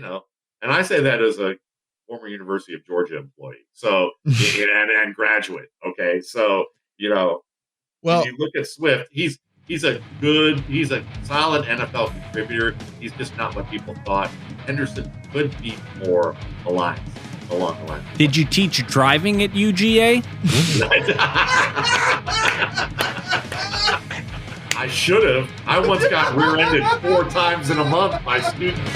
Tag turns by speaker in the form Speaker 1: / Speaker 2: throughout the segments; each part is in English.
Speaker 1: and I say that as a former University of Georgia employee, so and graduate. Okay, so when you look at Swift, he's a solid NFL contributor. He's just not what people thought. Henderson could be more along the line.
Speaker 2: Did you teach driving at UGA?
Speaker 1: I should have. I once got rear-ended 4 times in a month by students.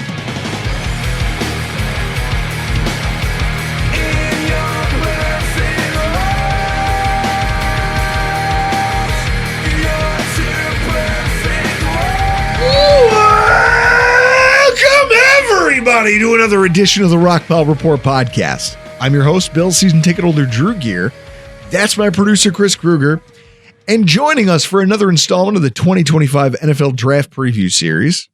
Speaker 3: Welcome, everybody, to another edition of the Rock Pile Report podcast. I'm your host, Bill, season ticket holder Drew Gear. That's my producer, Chris Kruger. And joining us for another installment of the 2025 NFL Draft Preview Series,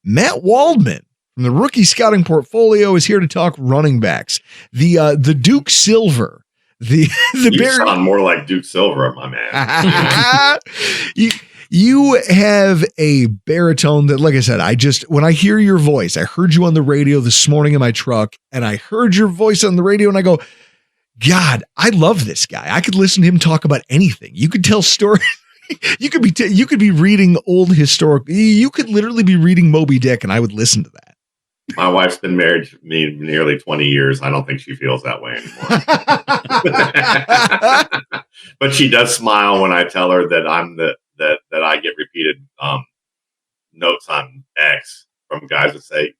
Speaker 3: Matt Waldman from the Rookie Scouting Portfolio is here to talk running backs. The Duke Silver. You
Speaker 1: sound more like Duke Silver, my man.
Speaker 3: You have a baritone that, like I said, when I hear your voice, I heard you on the radio this morning in my truck, and I heard your voice on the radio, and I go, God, I love this guy. I could listen to him talk about anything. You could tell stories. You could be reading old historic. You could literally be reading Moby Dick, and I would listen to that.
Speaker 1: My wife's been married to me nearly 20 years. I don't think she feels that way anymore. But she does smile when I tell her that that I get repeated notes on X from guys that say,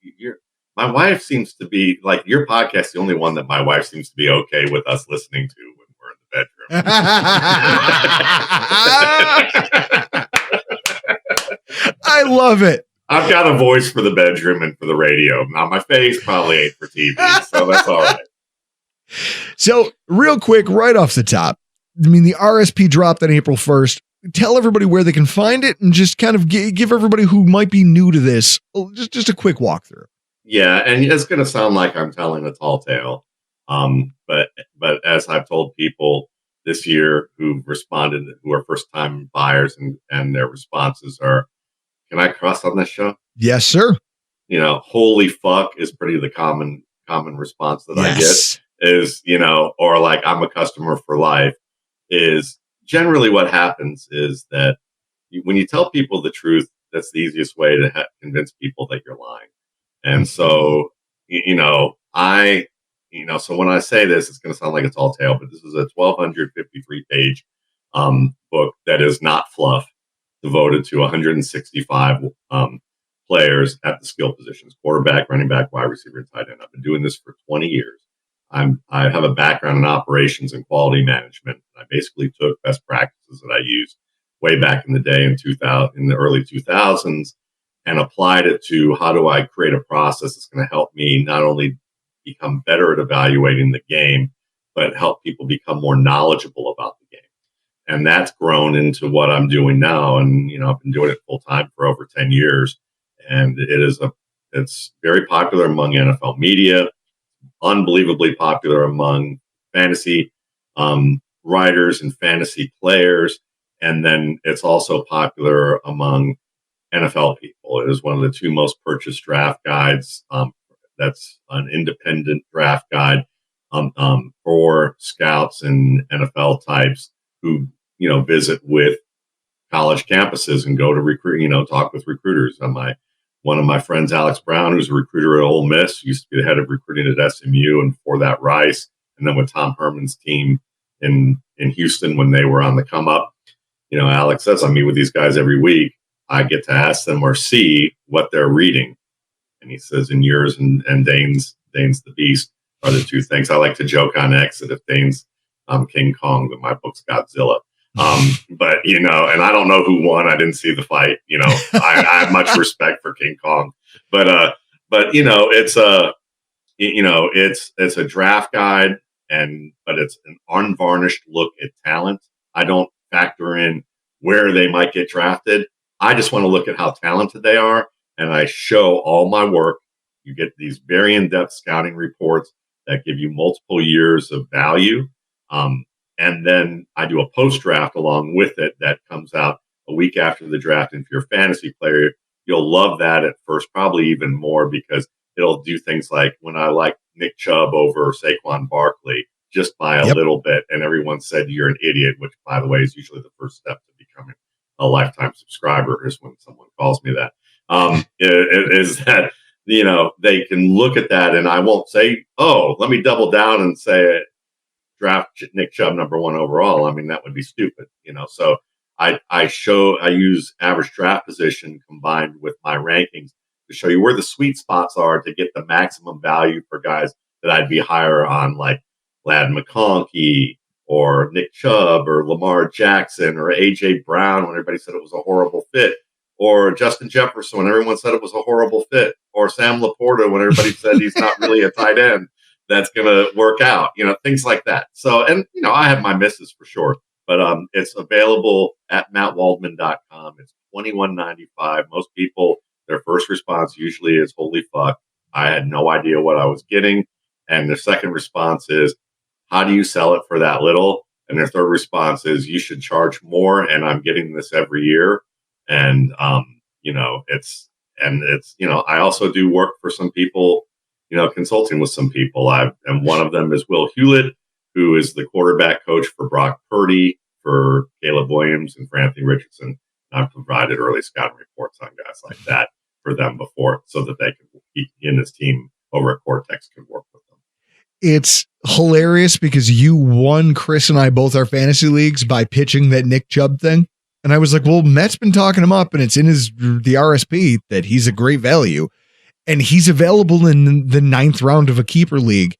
Speaker 1: my wife seems to be like, your podcast is the only one that my wife seems to be okay with us listening to when we're in the bedroom.
Speaker 3: I love it.
Speaker 1: I've got a voice for the bedroom and for the radio. Now my face probably ain't for TV, so that's all right.
Speaker 3: So real quick, right off the top, the RSP dropped on April 1st. Tell everybody where they can find it and just kind of give everybody who might be new to this just a quick walkthrough.
Speaker 1: Yeah, and it's going to sound like I'm telling a tall tale, but as I've told people this year who responded, who are first-time buyers, and their responses are, "Can I cuss on this show?"
Speaker 3: Yes, sir.
Speaker 1: Holy fuck is pretty the common response that I get is, or like, I'm a customer for life. Is generally what happens is that when you tell people the truth, that's the easiest way to convince people that you're lying. And so, so when I say this, it's going to sound like a tall tale, but this is a 1,253 page book that is not fluff, devoted to 165 players at the skill positions: quarterback, running back, wide receiver, and tight end. I've been doing this for 20 years. I have a background in operations and quality management. I basically took best practices that I used way back in the day in the early 2000s, and applied it to how do I create a process that's going to help me not only become better at evaluating the game, but help people become more knowledgeable about the game. And that's grown into what I'm doing now. And, I've been doing it full time for over 10 years. And it's very popular among NFL media, unbelievably popular among fantasy writers and fantasy players. And then it's also popular among NFL people. It is one of the 2 most purchased draft guides. That's an independent draft guide for scouts and NFL types who, visit with college campuses and go to recruit, talk with recruiters. One of my friends, Alex Brown, who's a recruiter at Ole Miss, used to be the head of recruiting at SMU, and before that, Rice, and then with Tom Herman's team in Houston when they were on the come up. Alex says, I meet with these guys every week. I get to ask them or see what they're reading. And he says, in yours and Dane's The Beast are the 2 things. I like to joke on X that if Dane's King Kong, that my book's Godzilla. But, and I don't know who won. I didn't see the fight. I have much respect for King Kong. But it's a draft guide, but it's an unvarnished look at talent. I don't factor in where they might get drafted. I just want to look at how talented they are, and I show all my work. You get these very in-depth scouting reports that give you multiple years of value. And then I do a post-draft along with it that comes out a week after the draft. And if you're a fantasy player, you'll love that at first, probably even more, because it'll do things like when I like Nick Chubb over Saquon Barkley, just by a little bit. And everyone said, you're an idiot, which, by the way, is usually the first step to becoming a lifetime subscriber, is when someone calls me that. Is that, they can look at that, and I won't say, oh, let me double down and say draft Nick Chubb number 1 overall. I mean, that would be stupid, So I use average draft position combined with my rankings to show you where the sweet spots are to get the maximum value for guys that I'd be higher on, like Lad McConkey or Nick Chubb or Lamar Jackson or A.J. Brown when everybody said it was a horrible fit, or Justin Jefferson when everyone said it was a horrible fit, or Sam Laporta when everybody said he's not really a tight end that's going to work out, things like that. So, and, I have my misses for sure, but it's available at mattwaldman.com. It's $21.95. Most people, their first response usually is, holy fuck, I had no idea what I was getting. And their second response is, how do you sell it for that little? And their third response is, you should charge more, and I'm getting this every year. And, I also do work for some people, consulting with some people. And one of them is Will Hewlett, who is the quarterback coach for Brock Purdy, for Caleb Williams, and for Anthony Richardson. And I've provided early scouting reports on guys like that for them before, so that they can, he and his team over at Cortex can work with them.
Speaker 3: It's hilarious because you won Chris and I both our fantasy leagues by pitching that Nick Chubb thing. And I was like, well, Matt's been talking him up, and it's in the RSP that he's a great value, and he's available in the 9th round of a keeper league.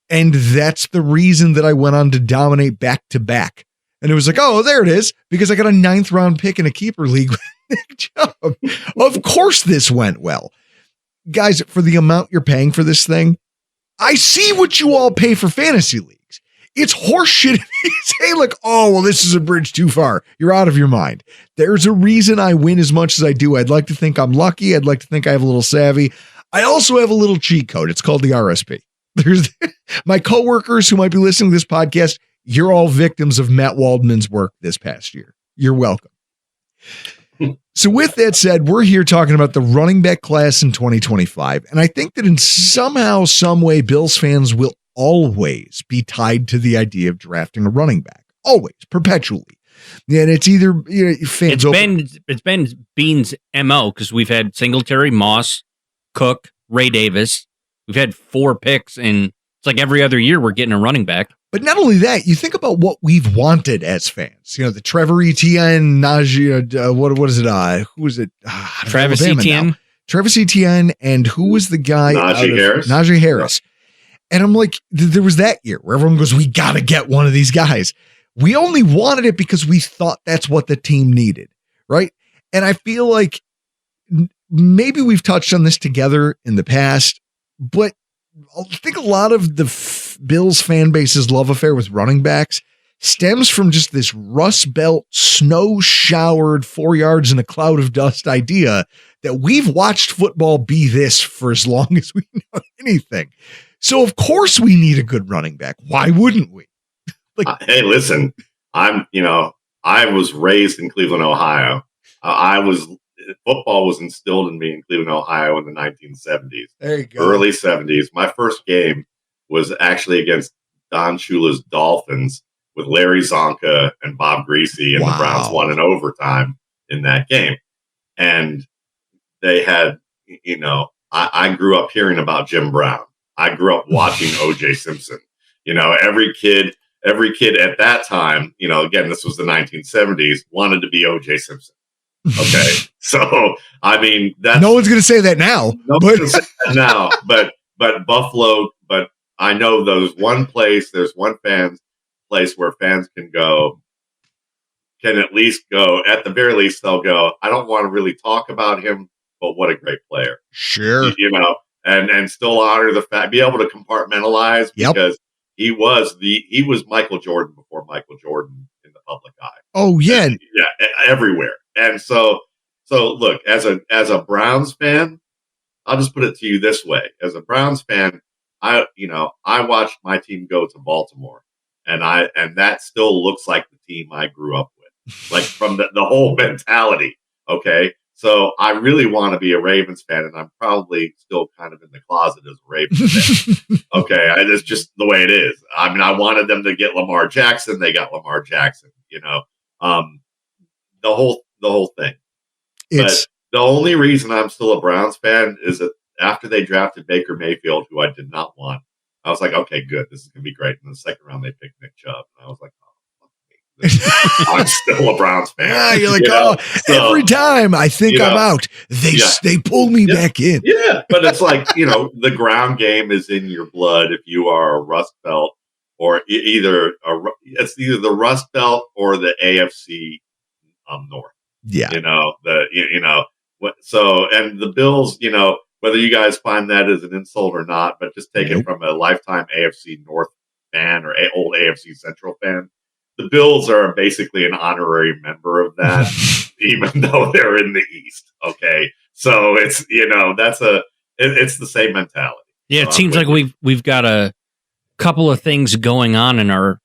Speaker 3: And that's the reason that I went on to dominate back to back. And it was like, oh, there it is, because I got a 9th round pick in a keeper league with Nick Chubb. Of course this went well. Guys, for the amount you're paying for this thing, I see what you all pay for fantasy leagues. It's horseshit if you say like, oh, well, this is a bridge too far. You're out of your mind. There's a reason I win as much as I do. I'd like to think I'm lucky. I'd like to think I have a little savvy. I also have a little cheat code. It's called the RSP. There's my coworkers who might be listening to this podcast. You're all victims of Matt Waldman's work this past year. You're welcome. So with that said, we're here talking about the running back class in 2025. And I think that in somehow, some way, Bills fans will always be tied to the idea of drafting a running back. Always, perpetually. And it's either fans.
Speaker 2: It's been Bean's MO, because we've had Singletary, Moss, Cook, Ray Davis. We've had 4 picks, and it's like every other year we're getting a running back.
Speaker 3: But not only that, you think about what we've wanted as fans. The Trevor Etienne, Najee, what is it? Who was it?
Speaker 2: Travis Etienne.
Speaker 3: Travis Etienne, and who was the guy? Najee Harris. And I'm like, there was that year where everyone goes, we got to get one of these guys. We only wanted it because we thought that's what the team needed, right? And I feel like maybe we've touched on this together in the past, but I think a lot of the Bills fan base's love affair with running backs stems from just this Rust Belt, snow showered 4 yards in a cloud of dust idea that we've watched football be this for as long as we know anything. So of course we need a good running back. Why wouldn't we?
Speaker 1: Hey, listen, I was raised in Cleveland, Ohio. Football was instilled in me in Cleveland, Ohio in the 1970s.
Speaker 3: There you go.
Speaker 1: Early 70s. My first game was actually against Don Shula's Dolphins with Larry Zonka and Bob Greasy, and the Browns won in overtime in that game. And they had, I grew up hearing about Jim Brown. I grew up watching O.J. Simpson. Every kid at that time, again, this was the 1970s, wanted to be O.J. Simpson. Okay, so I mean,
Speaker 3: no one's going to say that now.
Speaker 1: But Buffalo. But I know there's one place where fans can at least go. At the very least, they'll go, I don't want to really talk about him, but what a great player.
Speaker 3: Sure,
Speaker 1: and still honor the fact, be able to compartmentalize, because he was Michael Jordan before Michael Jordan in the public eye.
Speaker 3: Oh yeah,
Speaker 1: everywhere. And so look, as a Browns fan, I'll just put it to you this way. As a Browns fan, I watched my team go to Baltimore, and that still looks like the team I grew up with, like from the whole mentality. Okay. So I really want to be a Ravens fan, and I'm probably still kind of in the closet as a Ravens fan. Okay, it's just the way it is. I mean, I wanted them to get Lamar Jackson. They got Lamar Jackson. The whole thing. But the only reason I'm still a Browns fan is that after they drafted Baker Mayfield, who I did not want, I was like, okay, good, this is gonna be great. In the second round, they picked Nick Chubb, and I was like, I'm still a Browns fan.
Speaker 3: Yeah, you're like, every time I think I'm out, they pull me back in.
Speaker 1: Yeah, but it's like, the ground game is in your blood if you are a Rust Belt, or it's either the Rust Belt or the AFC North.
Speaker 3: Yeah,
Speaker 1: so, and the Bills, whether you guys find that as an insult or not, but just take it from a lifetime AFC North fan or old AFC Central fan. The Bills are basically an honorary member of that, even though they're in the East. Okay, so it's it's the same mentality.
Speaker 2: Yeah, it seems like we've got a couple of things going on in our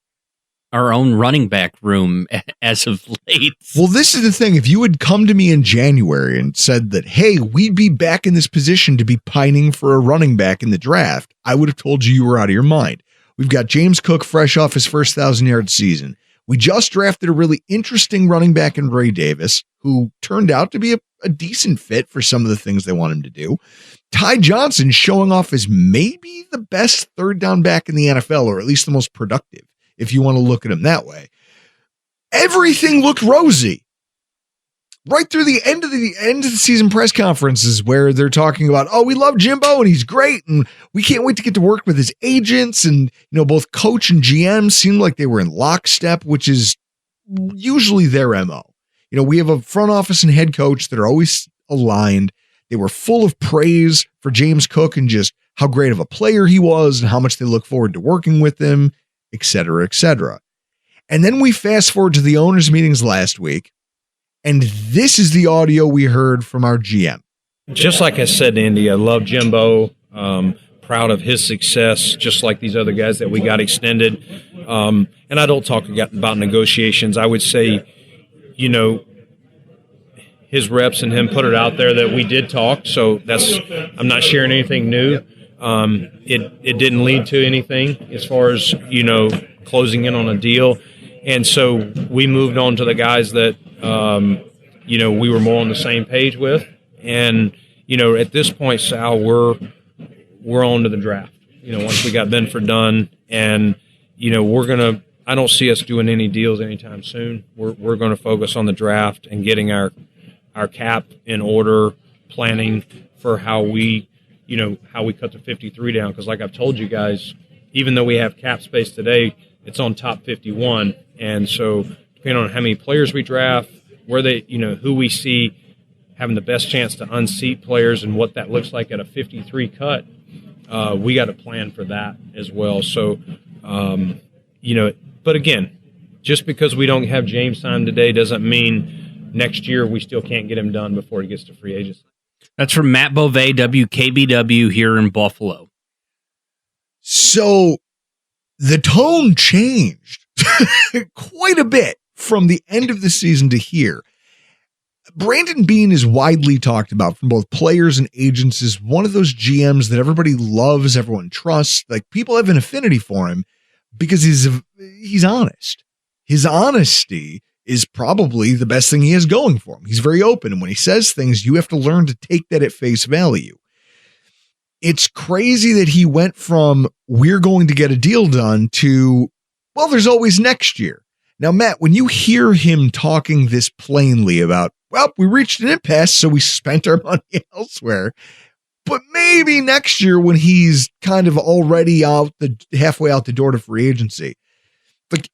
Speaker 2: own running back room as of late.
Speaker 3: Well, this is the thing. If you had come to me in January and said that, hey, we'd be back in this position to be pining for a running back in the draft, I would have told you were out of your mind. We've got James Cook fresh off his first 1,000-yard season. We just drafted a really interesting running back in Ray Davis, who turned out to be a decent fit for some of the things they want him to do. Ty Johnson showing off as maybe the best third down back in the NFL, or at least the most productive, if you want to look at him that way. Everything looked rosy. Right through the end of the season press conferences where they're talking about, we love Jimbo and he's great and we can't wait to get to work with his agents, and both coach and GM seemed like they were in lockstep, which is usually their MO. We have a front office and head coach that are always aligned. They were full of praise for James Cook and just how great of a player he was and how much they look forward to working with him, et cetera, et cetera. And then we fast forward to the owners' meetings last week, and this is the audio we heard from our GM.
Speaker 4: Just like I said, Andy, I love Jimbo. Proud of his success, just like these other guys that we got extended. And I don't talk about negotiations. I would say, his reps and him put it out there that we did talk. So I'm not sharing anything new. It didn't lead to anything as far as, closing in on a deal. And so we moved on to the guys that, we were more on the same page with. And, at this point, Sal, we're on to the draft. Once we got Benford done, and, I don't see us doing any deals anytime soon. We're going to focus on the draft and getting our cap in order, planning for how we cut the 53 down. Because like I've told you guys, even though we have cap space today, it's on top 51. And so depending on how many players we draft, where they, who we see having the best chance to unseat players and what that looks like at a 53 cut, we got to plan for that as well. So, but again, just because we don't have James signed today doesn't mean next year we still can't get him done before he gets to free agency.
Speaker 2: That's from Matt Beauvais, WKBW here in Buffalo.
Speaker 3: So the tone changed quite a bit from the end of the season to here. Brandon Beane is widely talked about from both players and agents as one of those GMs that everybody loves, everyone trusts. Like, people have an affinity for him because he's honest. His honesty is probably the best thing he has going for him. He's very open, and when he says things, you have to learn to take that at face value. It's crazy that he went from we're going to get a deal done to, well, there's always next year. Now, Matt, when you hear him talking this plainly about, well, we reached an impasse, so we spent our money elsewhere, but maybe next year when he's kind of already halfway out the door to free agency, like,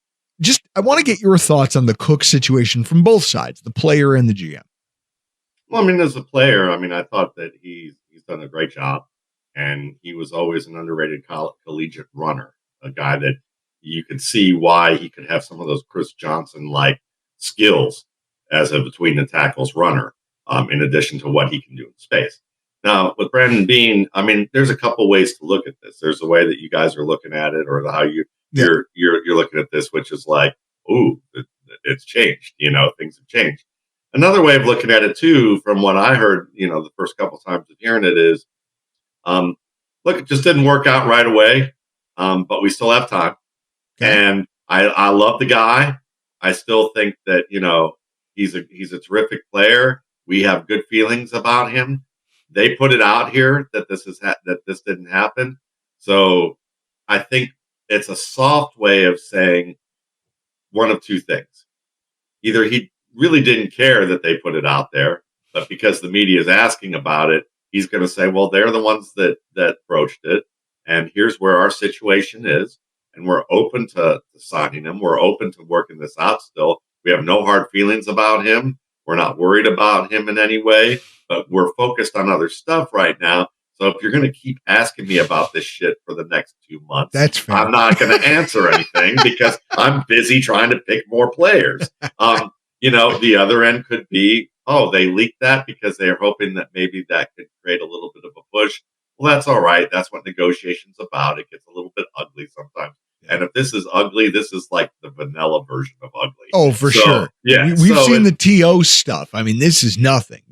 Speaker 3: I want to get your thoughts on the Cook situation from both sides, the player and the GM.
Speaker 1: Well, as a player, I thought that he's done a great job, and he was always an underrated collegiate runner, a guy that you could see why he could have some of those Chris Johnson-like skills as a between the tackles runner, in addition to what he can do in space. Now, with Brandon Beane, there's a couple ways to look at this. There's the way that you guys are looking at it, or how you're looking at this, which is like, ooh, it's changed. Things have changed. another way of looking at it too, from what I heard, the first couple times of hearing it is, look, it just didn't work out right away, but we still have time. Okay. And I love the guy. I still think that, he's a terrific player. We have good feelings about him. They put it out here that that this didn't happen. So I think it's a soft way of saying one of two things. Either he really didn't care that they put it out there, but because the media is asking about it, he's going to say, well, they're the ones that broached it. And here's where our situation is. And we're open to signing him. We're open to working this out still. We have no hard feelings about him. We're not worried about him in any way, but we're focused on other stuff right now. So if you're going to keep asking me about this shit for the next 2 months,
Speaker 3: that's fair.
Speaker 1: I'm not going to answer anything because I'm busy trying to pick more players. The other end could be, they leaked that because they're hoping that maybe that could create a little bit of a push. Well, that's all right. That's what negotiation's about. It gets a little bit ugly sometimes. And if this is ugly, this is like the vanilla version of ugly.
Speaker 3: Oh, for sure.
Speaker 1: Yeah.
Speaker 3: We've seen the TO stuff. I mean, this is nothing.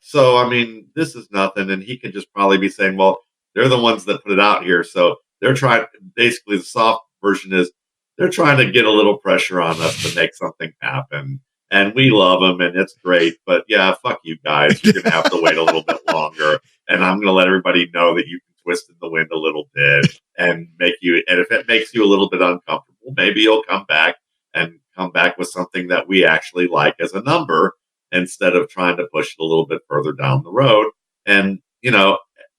Speaker 3: So,
Speaker 1: I mean, this is nothing. And he could just probably be saying, well, they're the ones that put it out here. So they're trying, basically the soft version is they're trying to get a little pressure on us to make something happen. And we love them and it's great. But yeah, fuck you guys. You're going to have to wait a little bit longer. And I'm going to let everybody know that you can twist in the wind a little bit and if it makes you a little bit uncomfortable, maybe you'll come back with something that we actually like as a number instead of trying to push it a little bit further down the road. And,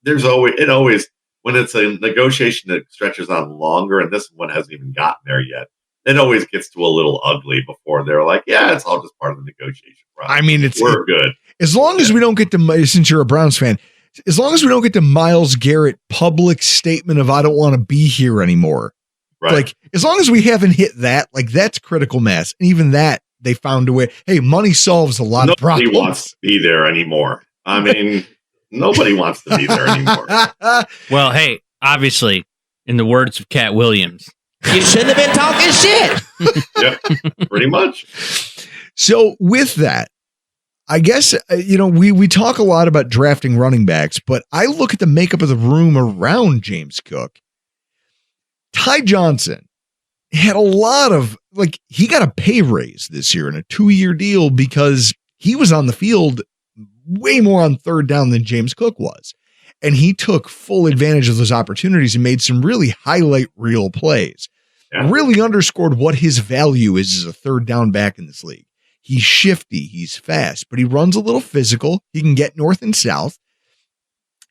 Speaker 1: there's always, when it's a negotiation that stretches on longer, and this one hasn't even gotten there yet, it always gets to a little ugly before they're like, yeah, it's all just part of the negotiation process.
Speaker 3: I mean, we're
Speaker 1: good.
Speaker 3: As long as we don't get to, since you're a Browns fan, as long as we don't get to Myles Garrett public statement of I don't want to be here anymore.
Speaker 1: Right.
Speaker 3: Like, as long as we haven't hit that, like that's critical mass. And even that, they found a way. Hey, money solves a lot of problems.
Speaker 1: Nobody wants to be there anymore. I mean, nobody wants to be there anymore.
Speaker 2: Well, hey, obviously, in the words of Cat Williams,
Speaker 5: you shouldn't have been talking shit.
Speaker 1: Yep, pretty much.
Speaker 3: So with that, I guess, we talk a lot about drafting running backs, but I look at the makeup of the room around James Cook. Ty Johnson had a lot of, he got a pay raise this year in a 2-year deal because he was on the field way more on third down than James Cook was. And he took full advantage of those opportunities and made some really highlight reel plays. Yeah. Really underscored what his value is as a third down back in this league. He's shifty, he's fast, but he runs a little physical. He can get north and south.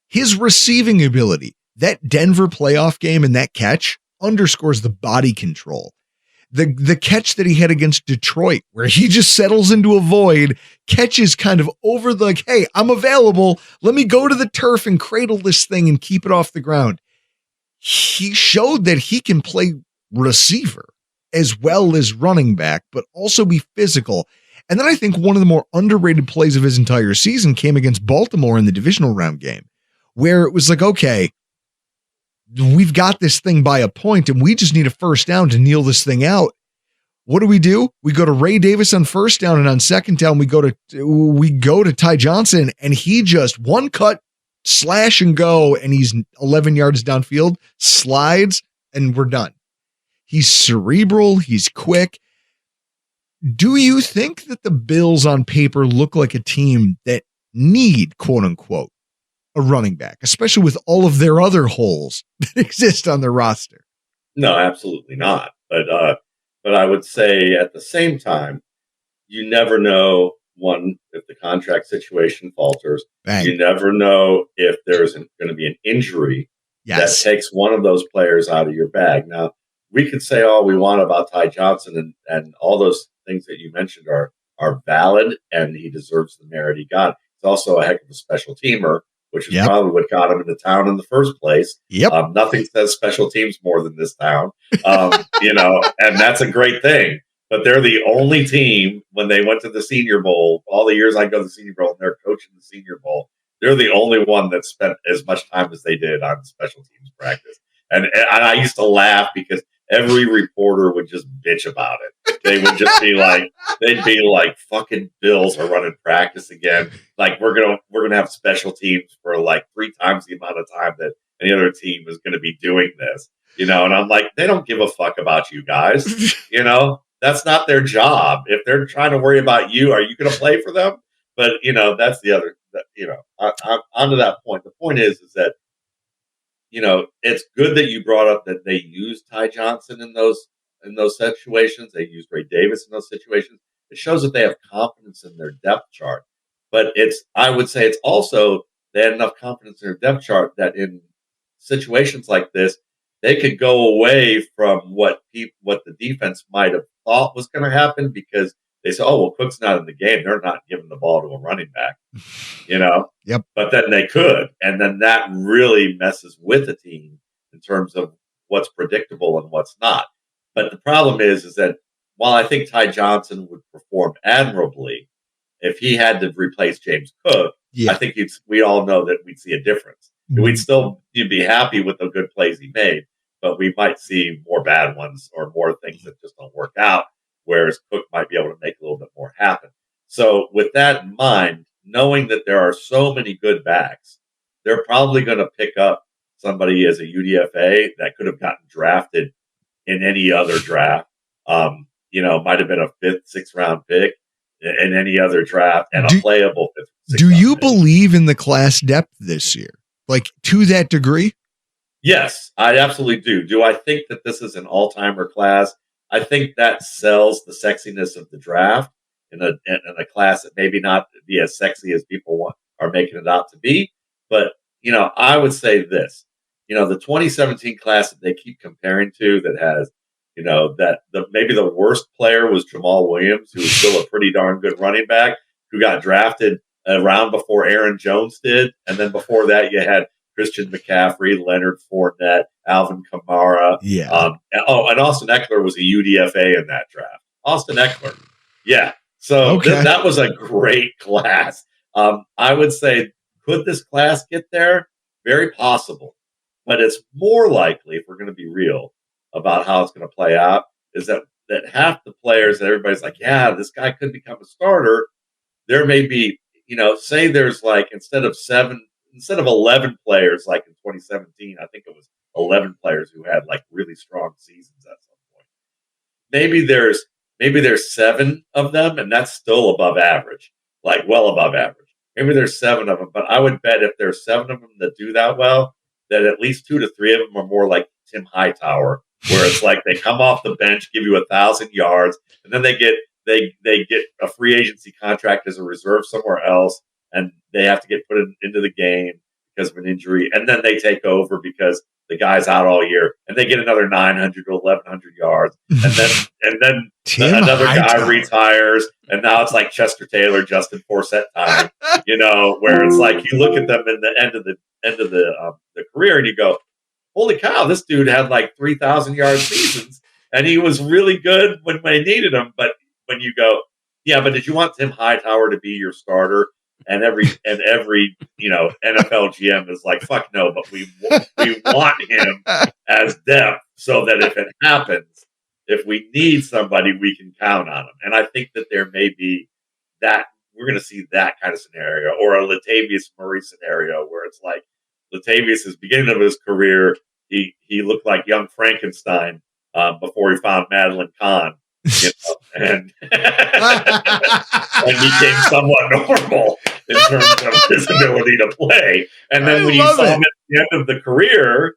Speaker 3: His receiving ability, that Denver playoff game and that catch underscores the body control. The catch that he had against Detroit, where he just settles into a void, catches kind of over hey, I'm available. Let me go to the turf and cradle this thing and keep it off the ground. He showed that he can play receiver as well as running back, but also be physical. And then I think one of the more underrated plays of his entire season came against Baltimore in the divisional round game, where it was like, okay, we've got this thing by a point and we just need a first down to kneel this thing out. What do? We go to Ray Davis on first down, and on second down, we go to Ty Johnson, and he just one cut, slash and go, and he's 11 yards downfield, slides, and we're done. He's cerebral. He's quick. Do you think that the Bills on paper look like a team that need, quote unquote, a running back, especially with all of their other holes that exist on their roster?
Speaker 1: No, absolutely not. But I would say at the same time, you never know, one, if the contract situation falters.
Speaker 3: Bang.
Speaker 1: You never know if there's going to be an injury that takes one of those players out of your bag. Now, we could say all we want about Ty Johnson, and all those things that you mentioned are valid, and he deserves the merit he got. He's also a heck of a special teamer, which is probably what got him into town in the first place.
Speaker 3: Yep.
Speaker 1: Nothing says special teams more than this town, and that's a great thing. But they're the only team, when they went to the Senior Bowl, all the years I go to the Senior Bowl and they're coaching the Senior Bowl, they're the only one that spent as much time as they did on special teams practice. And I used to laugh because every reporter would just bitch about it. They would just be like, they'd be like, fucking Bills are running practice again. Like we're gonna have special teams for like 3 times the amount of time that any other team is going to be doing this. And I'm like, they don't give a fuck about you guys. That's not their job. If they're trying to worry about you, are you going to play for them? But that's the other. Onto that point. The point is that it's good that you brought up that they used Ty Johnson in those situations. They used Ray Davis in those situations. It shows that they have confidence in their depth chart. But I would say it's also they had enough confidence in their depth chart that in situations like this, they could go away from what the defense might have thought was going to happen because they say, oh, well, Cook's not in the game. They're not giving the ball to a running back,
Speaker 3: Yep.
Speaker 1: But then they could. And then that really messes with the team in terms of what's predictable and what's not. But the problem is that while I think Ty Johnson would perform admirably, if he had to replace James Cook, I think we all know that we'd see a difference. We'd still be happy with the good plays he made, but we might see more bad ones or more things that just don't work out, whereas Cook might be able to make a little bit more happen. So with that in mind, knowing that there are so many good backs, they're probably going to pick up somebody as a UDFA that could have gotten drafted in any other draft. Might have been a 5th, 6th round pick in any other draft and a playable 5th, 6th
Speaker 3: Do
Speaker 1: round
Speaker 3: you
Speaker 1: pick.
Speaker 3: believe in the class depth this year? Like to that degree?
Speaker 1: Yes, I absolutely do. Do I think that this is an all-timer class? I think that sells the sexiness of the draft in a class that maybe not be as sexy as people are making it out to be. But, I would say this, the 2017 class that they keep comparing to that has, maybe the worst player was Jamal Williams, who was still a pretty darn good running back, who got drafted around before Aaron Jones did. And then before that, you had Christian McCaffrey, Leonard Fournette, Alvin Kamara.
Speaker 3: Yeah.
Speaker 1: And Austin Eckler was a UDFA in that draft. Austin Eckler. Yeah. So that was a great class. I would say, could this class get there? Very possible. But it's more likely, if we're going to be real about how it's going to play out, is that half the players that everybody's like, yeah, this guy could become a starter. There may be, say there's like instead of 11 players like in 2017, I think it was 11 players who had like really strong seasons at some point. Maybe there's 7 of them, and that's still above average, like well above average. Maybe there's 7 of them, but I would bet if there's 7 of them that do that well, that at least 2 to 3 of them are more like Tim Hightower, where it's like they come off the bench, give you 1,000 yards, and then they get a free agency contract as a reserve somewhere else, and they have to get put into the game because of an injury, and then they take over because the guy's out all year, and they get another 900 to 1,100 yards, and then another guy retires, and now it's like Chester Taylor, Justin Forsett time, where it's like you look at them in the end of the career, and you go, holy cow, this dude had like 3,000 yard seasons, and he was really good when they needed him. But when you go, yeah, but did you want Tim Hightower to be your starter? And every NFL GM is like, fuck no, but we want him as depth so that if it happens, if we need somebody, we can count on him. And I think that there may be that we're going to see that kind of scenario, or a Latavius Murray scenario where it's like Latavius is beginning of his career. He looked like young Frankenstein before he found Madeline Kahn, and became somewhat normal in terms of his ability to play. And then when you saw him at the end of the career,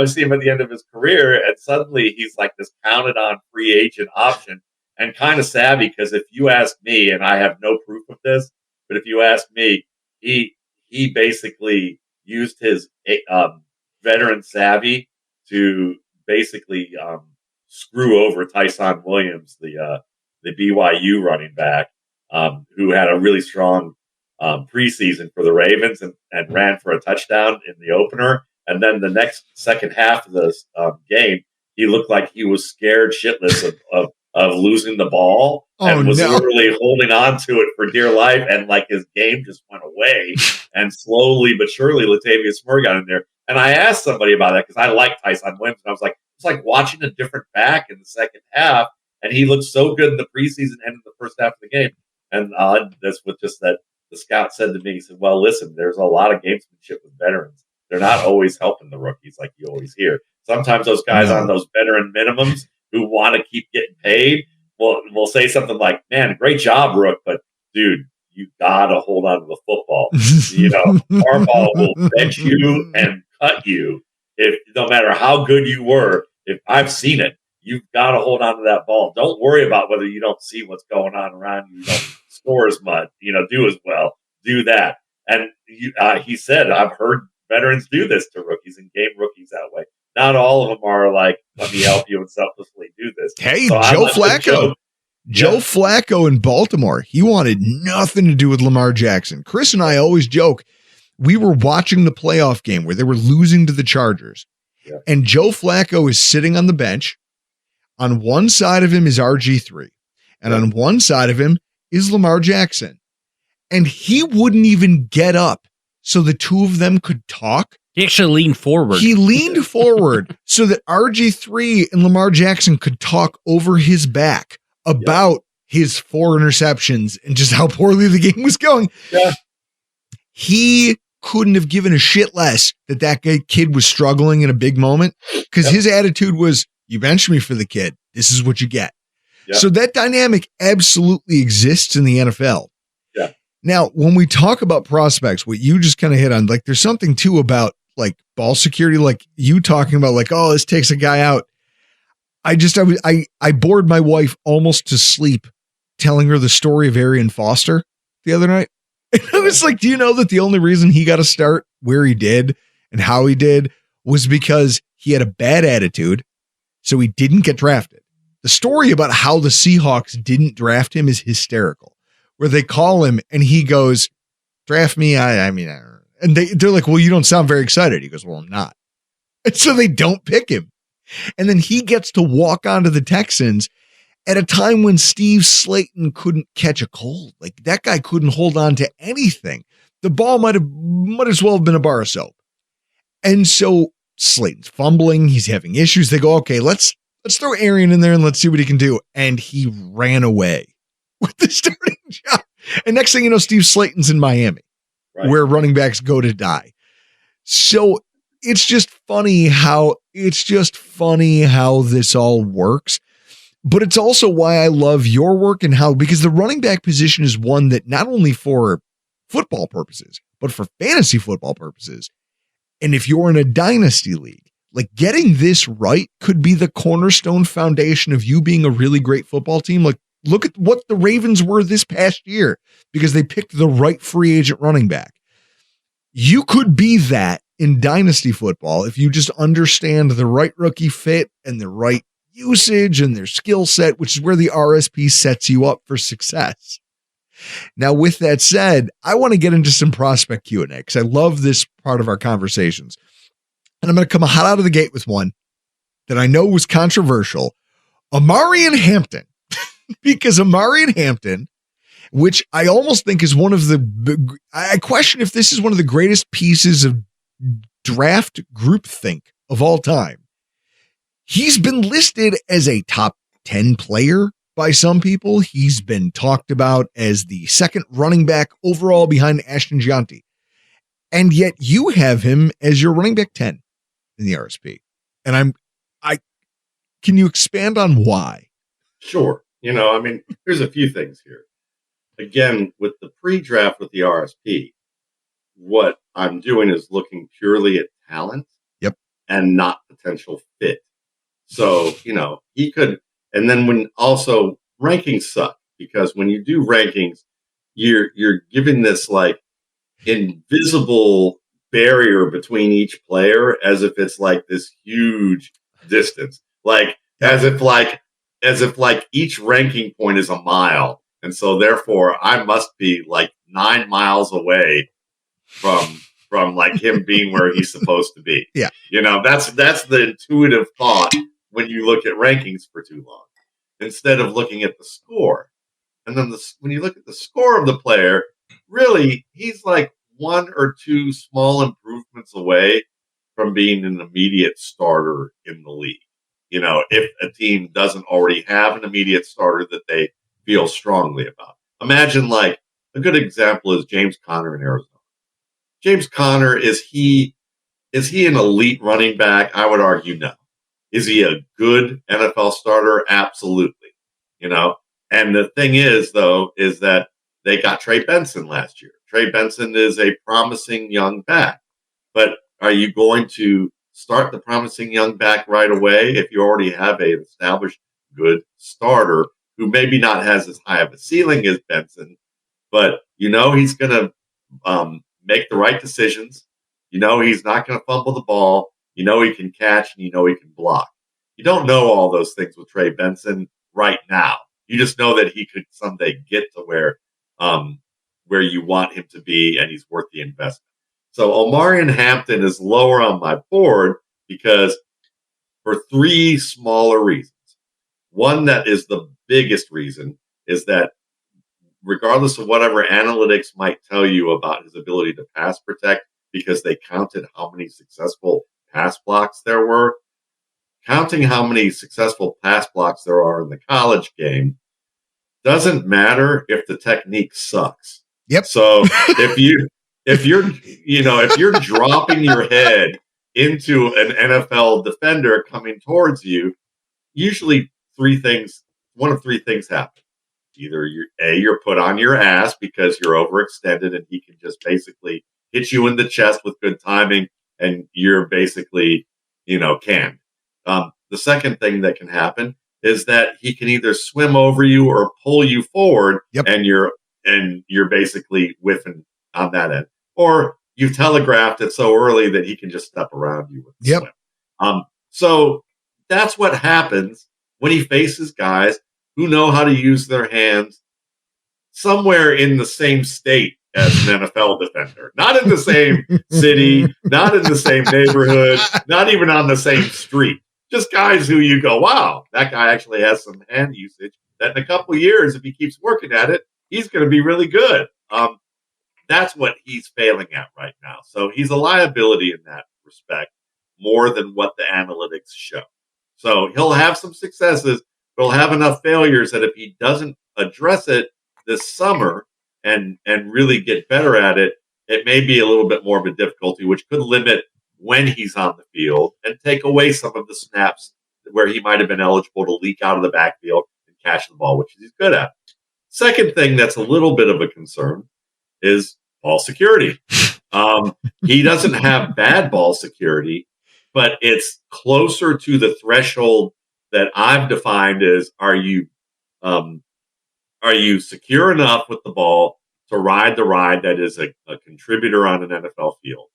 Speaker 1: see him at the end of his career, and suddenly he's like this counted on free agent option, and kind of savvy, because if you ask me, and I have no proof of this, but if you ask me, he basically used his veteran savvy to basically screw over Tyson Williams, the BYU running back, who had a really strong preseason for the Ravens and ran for a touchdown in the opener. And then the second half of the game, he looked like he was scared shitless of losing the ball, and was literally holding on to it for dear life. And like his game just went away, and slowly but surely Latavius Murray got in there. And I asked somebody about that because I like Tyson Williams, and I was like, it's like watching a different back in the second half. And he looked so good in the preseason and in the first half of the game. And that's what just that the scout said to me. He said, well, listen, there's a lot of gamesmanship with veterans. They're not always helping the rookies like you always hear. Sometimes those guys on those veteran minimums who want to keep getting paid will say something like, man, great job, Rook, but dude, you got to hold on to the football. Harbaugh will bench you and cut you if no matter how good you were. If I've seen it, you've got to hold on to that ball. Don't worry about whether you don't see what's going on around you. You don't score as much, do as well. Do that. And he said, I've heard veterans do this to rookies and game rookies that way. Not all of them are like, let me help you and selflessly do this.
Speaker 3: Hey, so Joe Flacco. Joe Flacco in Baltimore, he wanted nothing to do with Lamar Jackson. Chris and I always joke, we were watching the playoff game where they were losing to the Chargers. Yeah. And Joe Flacco is sitting on the bench. On one side of him is RG3. And on one side of him is Lamar Jackson. And he wouldn't even get up so the two of them could talk.
Speaker 2: He actually leaned forward.
Speaker 3: He leaned forward so that RG3 and Lamar Jackson could talk over his back about his 4 interceptions and just how poorly the game was going.
Speaker 1: Yeah.
Speaker 3: He couldn't have given a shit less that kid was struggling in a big moment because his attitude was, you bench me for the kid. This is what you get. Yep. So that dynamic absolutely exists in the NFL.
Speaker 1: Yeah.
Speaker 3: Now, when we talk about prospects, what you just kind of hit on, like there's something too about like ball security, like you talking about like, oh, this takes a guy out. I bored my wife almost to sleep telling her the story of Arian Foster the other night. And I was like, do you know that the only reason he got to start where he did and how he did was because he had a bad attitude, so he didn't get drafted. The story about how the Seahawks didn't draft him is hysterical, where they call him and he goes, draft me. I mean, and they're like, well, you don't sound very excited. He goes, well, I'm not. And so they don't pick him. And then he gets to walk onto the Texans at a time when Steve Slayton couldn't catch a cold. Like that guy couldn't hold on to anything. The ball might as well have been a bar of soap. And so Slayton's fumbling. He's having issues. They go, okay, let's throw Arian in there and let's see what he can do. And he ran away with the starting job. And next thing you know, Steve Slayton's in Miami, where running backs go to die. So it's just funny how this all works. But it's also why I love your work and because the running back position is one that not only for football purposes, but for fantasy football purposes. And if you're in a dynasty league, like getting this right could be the cornerstone foundation of you being a really great football team. Like look at what the Ravens were this past year because they picked the right free agent running back. You could be that in dynasty football if you just understand the right rookie fit and the right usage and their skill set, which is where the RSP sets you up for success. Now, with that said, I want to get into some prospect Q&A because I love this part of our conversations. And I'm going to come hot out of the gate with one that I know was controversial. Amarian Hampton. Because Amarian Hampton, which I almost think is I question if this is one of the greatest pieces of draft groupthink of all time. He's been listed as a top 10 player by some people. He's been talked about as the second running back overall behind Ashton Gianti. And yet you have him as your running back 10 in the RSP. And can you expand on why?
Speaker 1: Sure. There's a few things here. Again, with the pre-draft with the RSP, what I'm doing is looking purely at talent and not potential fit. So, he could, and then when also rankings suck because when you do rankings, you're giving this like invisible barrier between each player as if it's like this huge distance, as if each ranking point is a mile. And so therefore I must be like 9 miles away from like him being where he's supposed to be.
Speaker 3: Yeah.
Speaker 1: That's the intuitive thought when you look at rankings for too long, instead of looking at the score. And then when you look at the score of the player, really, he's like 1 or 2 small improvements away from being an immediate starter in the league. if a team doesn't already have an immediate starter that they feel strongly about. Imagine like a good example is James Conner in Arizona. James Conner, is he an elite running back? I would argue no. Is he a good NFL starter? Absolutely. And the thing is, though, is that they got Trey Benson last year. Trey Benson is a promising young back. But are you going to start the promising young back right away if you already have an established good starter who maybe not has as high of a ceiling as Benson, but he's going to make the right decisions. He's not going to fumble the ball. He can catch and he can block. You don't know all those things with Trey Benson right now. You just know that he could someday get to where you want him to be, and he's worth the investment. So Omarion Hampton is lower on my board because for three smaller reasons. One that is the biggest reason is that regardless of whatever analytics might tell you about his ability to pass protect, because they counted how many successful pass blocks there were, counting how many successful pass blocks there are in the college game doesn't matter if the technique sucks.
Speaker 3: Yep.
Speaker 1: So if you're dropping your head into an NFL defender coming towards you, usually one of three things happen. Either you're put on your ass because you're overextended and he can just basically hit you in the chest with good timing and you're basically, canned. The second thing that can happen is that he can either swim over you or pull you forward, and you're basically whiffing on that end. Or you've telegraphed it so early that he can just step around you with the swim. So that's what happens when he faces guys who know how to use their hands somewhere in the same state as an NFL defender. Not in the same city, not in the same neighborhood, not even on the same street. Just guys who you go, wow, that guy actually has some hand usage that in a couple of years, if he keeps working at it, he's going to be really good. That's what he's failing at right now. So he's a liability in that respect more than what the analytics show. So he'll have some successes, but he'll have enough failures that if he doesn't address it this summer and really get better at it, it may be a little bit more of a difficulty, which could limit when he's on the field and take away some of the snaps where he might have been eligible to leak out of the backfield and catch the ball, which he's good at. Second thing that's a little bit of a concern is ball security. He doesn't have bad ball security, but it's closer to the threshold that I've defined as are you secure enough with the ball to ride the ride that is a contributor on an NFL field?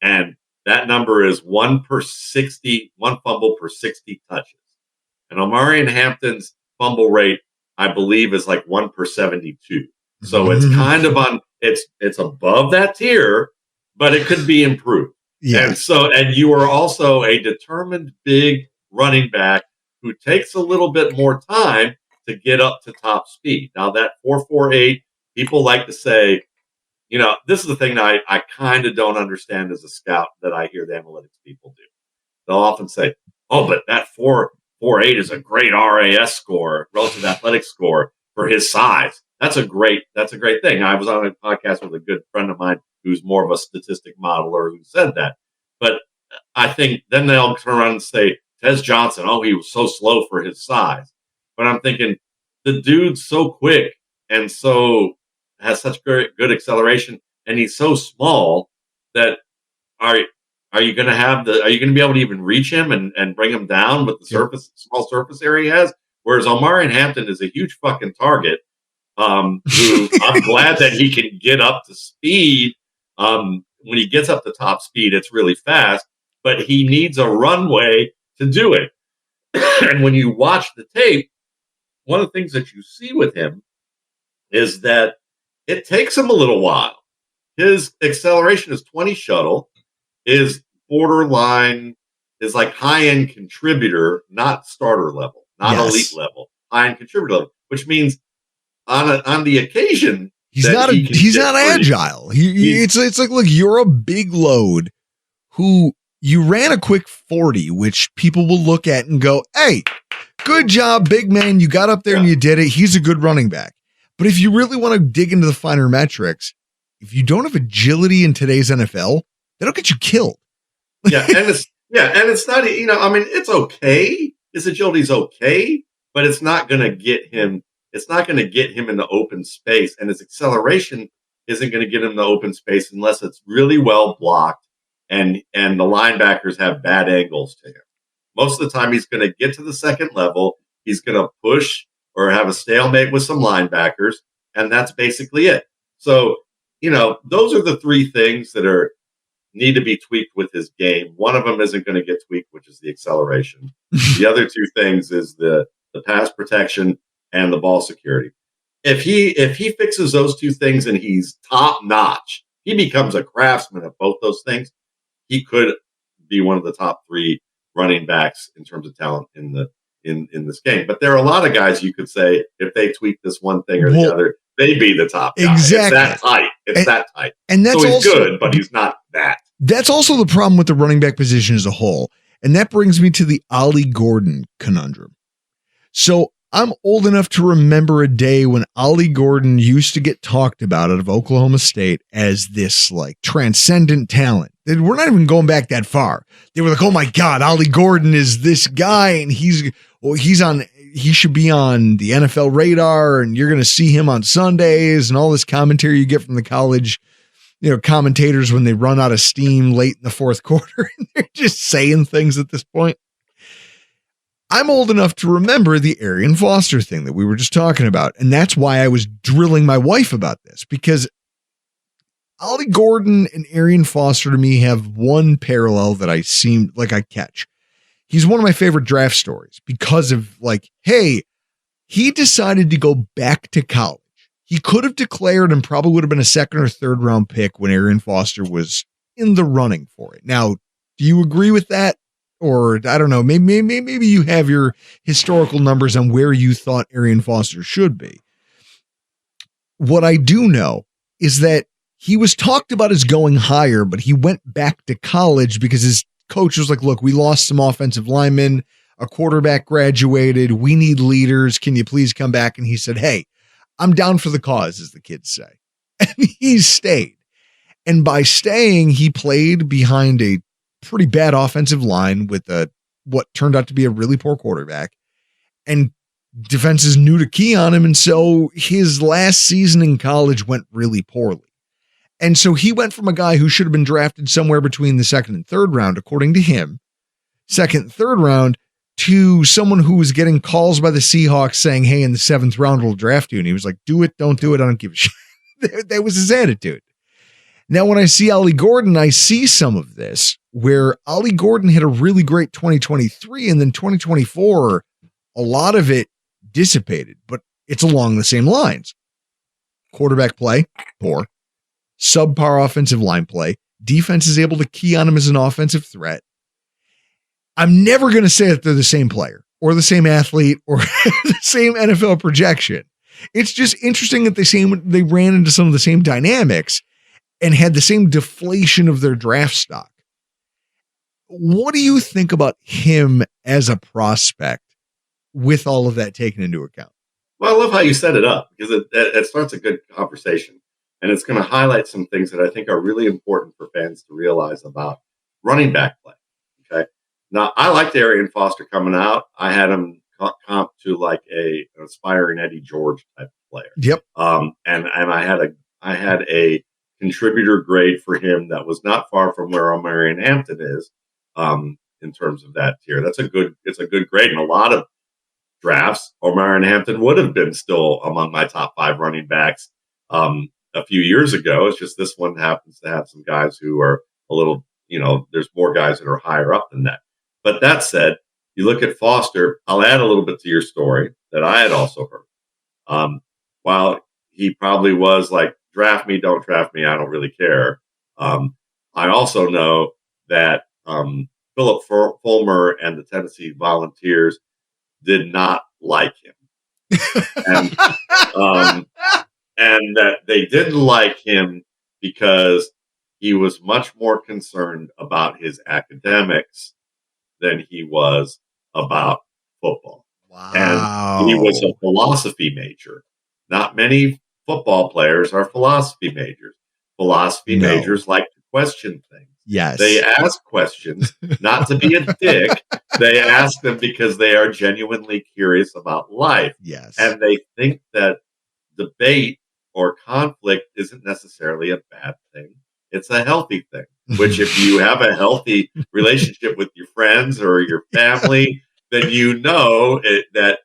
Speaker 1: And that number is one fumble per 60 touches. And Omarion Hampton's fumble rate, I believe, is like 1 per 72. So it's kind of it's above that tier, but it could be improved. Yeah. And you are also a determined big running back who takes a little bit more time to get up to top speed. Now that 4.48, people like to say, this is the thing that I kind of don't understand as a scout that I hear the analytics people do. They'll often say, oh, but that 4.48 is a great RAS score, relative athletic score for his size. That's a great thing. I was on a podcast with a good friend of mine who's more of a statistic modeler who said that. But I think then they'll turn around and say, Tez Johnson, oh, he was so slow for his size. But I'm thinking, the dude's so quick and so has such good acceleration, and he's so small that are you going to be able to even reach him and bring him down with the small surface area he has? Whereas Omarion Hampton is a huge fucking target. Who I'm glad that he can get up to speed. When he gets up to top speed, it's really fast, but he needs a runway to do it. And when you watch the tape, one of the things that you see with him is that it takes him a little while. His acceleration is 20 shuttle, is borderline, is like high-end contributor, not starter level, not elite level, high-end contributor level, which means on the occasion
Speaker 3: he's not agile. It's like, look, you're a big load who You ran a quick 40, which people will look at and go, hey, good job, big man. You got up there and you did it. He's a good running back. But if you really want to dig into the finer metrics, if you don't have agility in today's NFL, that'll get you killed.
Speaker 1: And it's not, it's okay. His agility's okay, but it's not going to get him. It's not going to get him in the open space, and his acceleration isn't going to get him in the open space unless it's really well blocked and the linebackers have bad angles to him. Most of the time, he's going to get to the second level. He's going to push or have a stalemate with some linebackers, and that's basically it. So, those are the three things that need to be tweaked with his game. One of them isn't going to get tweaked, which is the acceleration. The other two things is the pass protection and the ball security. If he fixes those two things and he's top notch, he becomes a craftsman at both those things. He could be one of the top three running backs in terms of talent in this game. But there are a lot of guys you could say if they tweak this one thing or the other, they'd be the top guy.
Speaker 3: Exactly.
Speaker 1: It's that tight.
Speaker 3: And that's
Speaker 1: so he's
Speaker 3: also
Speaker 1: good, but he's not that.
Speaker 3: That's also the problem with the running back position as a whole. And that brings me to the Ollie Gordon conundrum. So I'm old enough to remember a day when Ollie Gordon used to get talked about out of Oklahoma State as this like transcendent talent. We're not even going back that far. They were like, oh my God, Ollie Gordon is this guy and he should be on the NFL radar and you're going to see him on Sundays and all this commentary you get from the college, commentators when they run out of steam late in the fourth quarter and they're just saying things at this point. I'm old enough to remember the Arian Foster thing that we were just talking about. And that's why I was drilling my wife about this, because Ollie Gordon and Arian Foster to me have one parallel that I seem like I catch. He's one of my favorite draft stories because of hey, he decided to go back to college. He could have declared and probably would have been a second or third round pick when Arian Foster was in the running for it. Now, do you agree with that? Or I don't know, maybe you have your historical numbers on where you thought Arian Foster should be. What I do know is that he was talked about as going higher, but he went back to college because his coach was like, look, we lost some offensive linemen, a quarterback graduated, we need leaders. Can you please come back? And he said, hey, I'm down for the cause, as the kids say. And he stayed. And by staying, he played behind a pretty bad offensive line with what turned out to be a really poor quarterback, and defenses knew to key on him. And so his last season in college went really poorly. And so he went from a guy who should have been drafted somewhere between the second and third round, according to him, second and third round, to someone who was getting calls by the Seahawks saying, hey, in the seventh round, we'll draft you. And he was like, do it, don't do it. I don't give a shit. That was his attitude. Now, when I see Ollie Gordon, I see some of this where Ollie Gordon had a really great 2023 and then 2024, a lot of it dissipated, but it's along the same lines. Quarterback play, poor. Subpar offensive line play. Defense is able to key on him as an offensive threat. I'm never going to say that they're the same player or the same athlete or the same NFL projection. It's just interesting that they ran into some of the same dynamics and had the same deflation of their draft stock. What do you think about him as a prospect with all of that taken into account?
Speaker 1: Well, I love how you set it up because it starts a good conversation, and it's going to highlight some things that I think are really important for fans to realize about running back play. Okay. Now, I liked Arian Foster coming out. I had him comp to like an aspiring Eddie George type of player.
Speaker 3: Yep.
Speaker 1: And I had a contributor grade for him that was not far from where Omarion Hampton is in terms of that tier. It's a good grade. In a lot of drafts, Omarion Hampton would have been still among my top 5 running backs a few years ago. It's just this one happens to have some guys who are a little, there's more guys that are higher up than that. But that said, you look at Foster, I'll add a little bit to your story that I had also heard. While he probably was like, draft me, don't draft me, I don't really care. I also know that Philip Fulmer and the Tennessee Volunteers did not like him. And that they didn't like him because he was much more concerned about his academics than he was about football.
Speaker 3: Wow.
Speaker 1: And he was a philosophy major. Not many football players are philosophy majors. Philosophy majors like to question things.
Speaker 3: Yes.
Speaker 1: They ask questions not to be a dick. They ask them because they are genuinely curious about life.
Speaker 3: Yes.
Speaker 1: And they think that debate or conflict isn't necessarily a bad thing. It's a healthy thing, which if you have a healthy relationship with your friends or your family, then you know that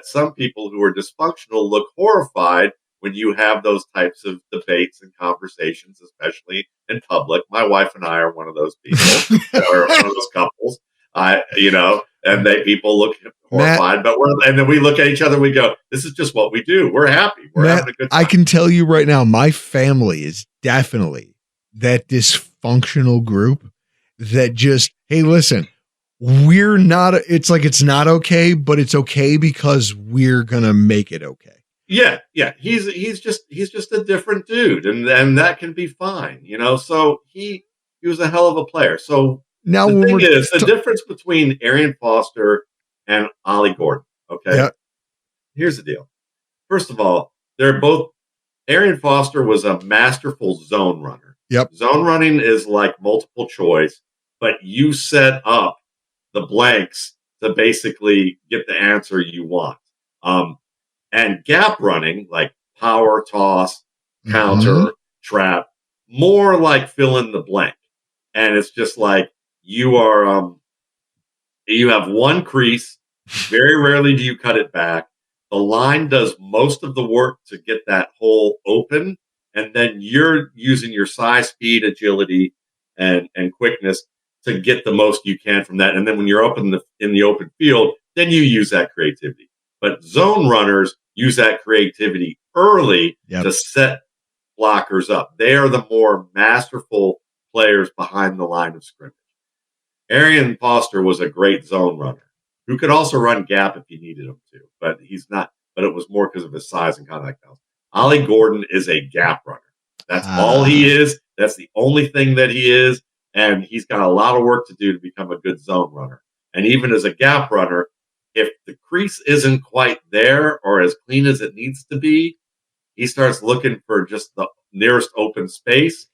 Speaker 1: some people who are dysfunctional look horrified when you have those types of debates and conversations, especially in public. My wife and I are one of those people, or one of those couples. And people look horrified,
Speaker 3: Matt,
Speaker 1: and then we look at each other and we go, "This is just what we do. We're happy. We're
Speaker 3: Matt,
Speaker 1: having a good time."
Speaker 3: I can tell you right now, my family is definitely that dysfunctional group that just, hey, listen, we're not. It's like it's not okay, but it's okay because we're gonna make it okay.
Speaker 1: Yeah. He's just a different dude, and that can be fine, So he was a hell of a player. So
Speaker 3: now
Speaker 1: the thing is, the difference between Arian Foster and Ollie Gordon. Okay,
Speaker 3: yeah.
Speaker 1: Here's the deal. First of all, Arian Foster was a masterful zone runner.
Speaker 3: Yep.
Speaker 1: Zone running is like multiple choice, but you set up the blanks to basically get the answer you want. And gap running, like power, toss, counter, trap, more like fill in the blank. And it's just like you have one crease. Very rarely do you cut it back. The line does most of the work to get that hole open. And then you're using your size, speed, agility, and quickness to get the most you can from that. And then when you're in the open field, then you use that creativity. But zone runners use that creativity early to set blockers up. They are the more masterful players behind the line of scrimmage. Arian Foster was a great zone runner who could also run gap if you needed him to, but he's not. But it was more because of his size and contact balance. Ollie Gordon is a gap runner. That's all he is. That's the only thing that he is. And he's got a lot of work to do to become a good zone runner. And even as a gap runner, if the crease isn't quite there or as clean as it needs to be, he starts looking for just the nearest open space,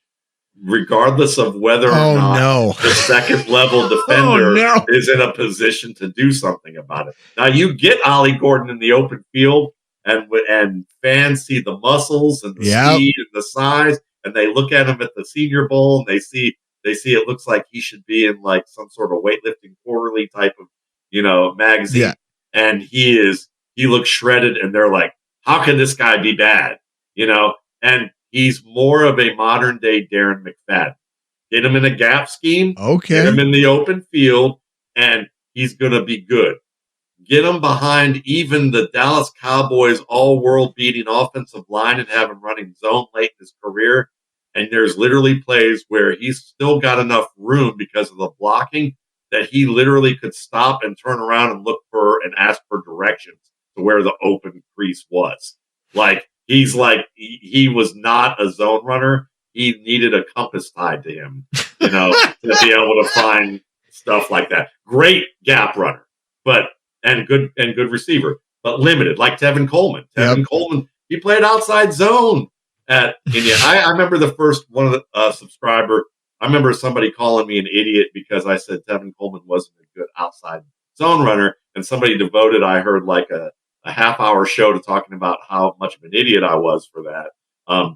Speaker 1: regardless of whether or not the second level defender is in a position to do something about it. Now, you get Ollie Gordon in the open field, and fans see the muscles and the speed and the size, and they look at him at the Senior Bowl, and they see it looks like he should be in like some sort of weightlifting quarterly type of magazine, and he looks shredded, and they're like, how can this guy be bad? And he's more of a modern day Darren McFadden. Get him in a gap scheme, get him in the open field, and he's going to be good. Get him behind even the Dallas Cowboys all-world beating offensive line and have him running zone late in his career. And there's literally plays where he's still got enough room because of the blocking that he literally could stop and turn around and look for and ask for directions to where the open crease was. Like, he was not a zone runner. He needed a compass tied to him, to be able to find stuff like that. Great gap runner, and good receiver, but limited, like Tevin Coleman. Coleman, he played outside zone at India. I remember the first one of the subscriber. I remember somebody calling me an idiot because I said Tevin Coleman wasn't a good outside zone runner, and somebody devoted, I heard, like a half-hour show to talking about how much of an idiot I was for that,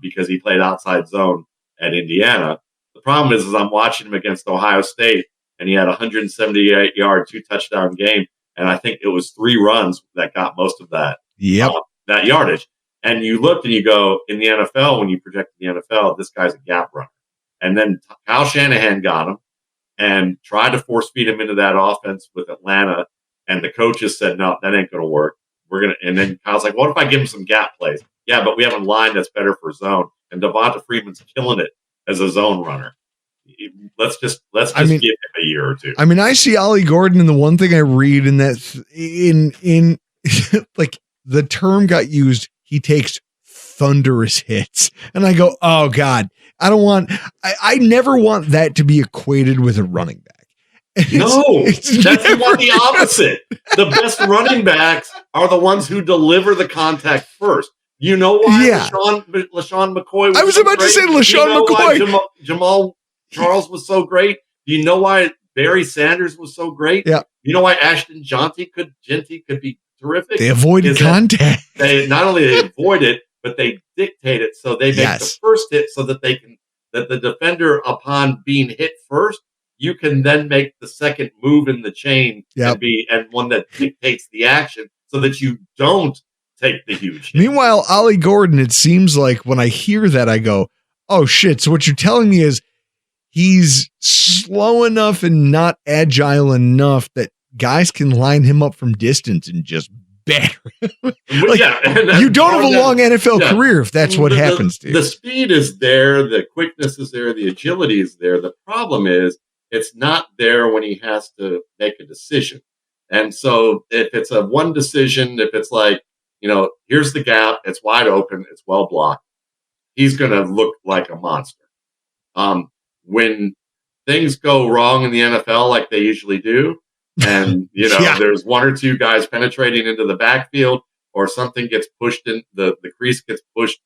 Speaker 1: because he played outside zone at Indiana. The problem is I'm watching him against Ohio State, and he had a 178-yard, 2-touchdown game, and I think it was 3 runs that got most of that that yardage. And you look and you go, in the NFL, when you project the NFL, this guy's a gap runner. And then Kyle Shanahan got him and tried to force feed him into that offense with Atlanta, and the coaches said, no, that ain't going to work. And then Kyle's like, what if I give him some gap plays? Yeah, but we have a line that's better for zone. And Devonta Freeman's killing it as a zone runner. Let's just give him a year or two.
Speaker 3: I mean, I see Ollie Gordon, and the one thing I read in that in like the term got used, he takes thunderous hits. And I go, oh God, I never want that to be equated with a running back.
Speaker 1: That's the opposite. The best running backs are the ones who deliver the contact first. You know why LaShawn McCoy was
Speaker 3: I was
Speaker 1: so
Speaker 3: about
Speaker 1: great?
Speaker 3: to say LaShawn McCoy.
Speaker 1: Jamal Charles was so great. Do you know why Barry Sanders was so great?
Speaker 3: Yeah.
Speaker 1: You know why Ashton Jeanty could be terrific?
Speaker 3: They avoided contact.
Speaker 1: They not only they avoid it, but they dictate it so they make the first hit so that the defender, upon being hit first, you can then make the second move in the chain and one that dictates the action so that you don't take the huge hit.
Speaker 3: Meanwhile, Ollie Gordon, it seems like when I hear that, I go, oh shit. So what you're telling me is he's slow enough and not agile enough that guys can line him up from distance and just batter him. You don't have a long NFL career if that's what happens to you.
Speaker 1: The speed is there, the quickness is there, the agility is there. The problem is it's not there when he has to make a decision. And so if it's a one decision, if it's like, here's the gap, it's wide open, it's well blocked, he's going to look like a monster. When things go wrong in the NFL like they usually do, and there's one or two guys penetrating into the backfield, or something gets pushed in, the crease gets pushed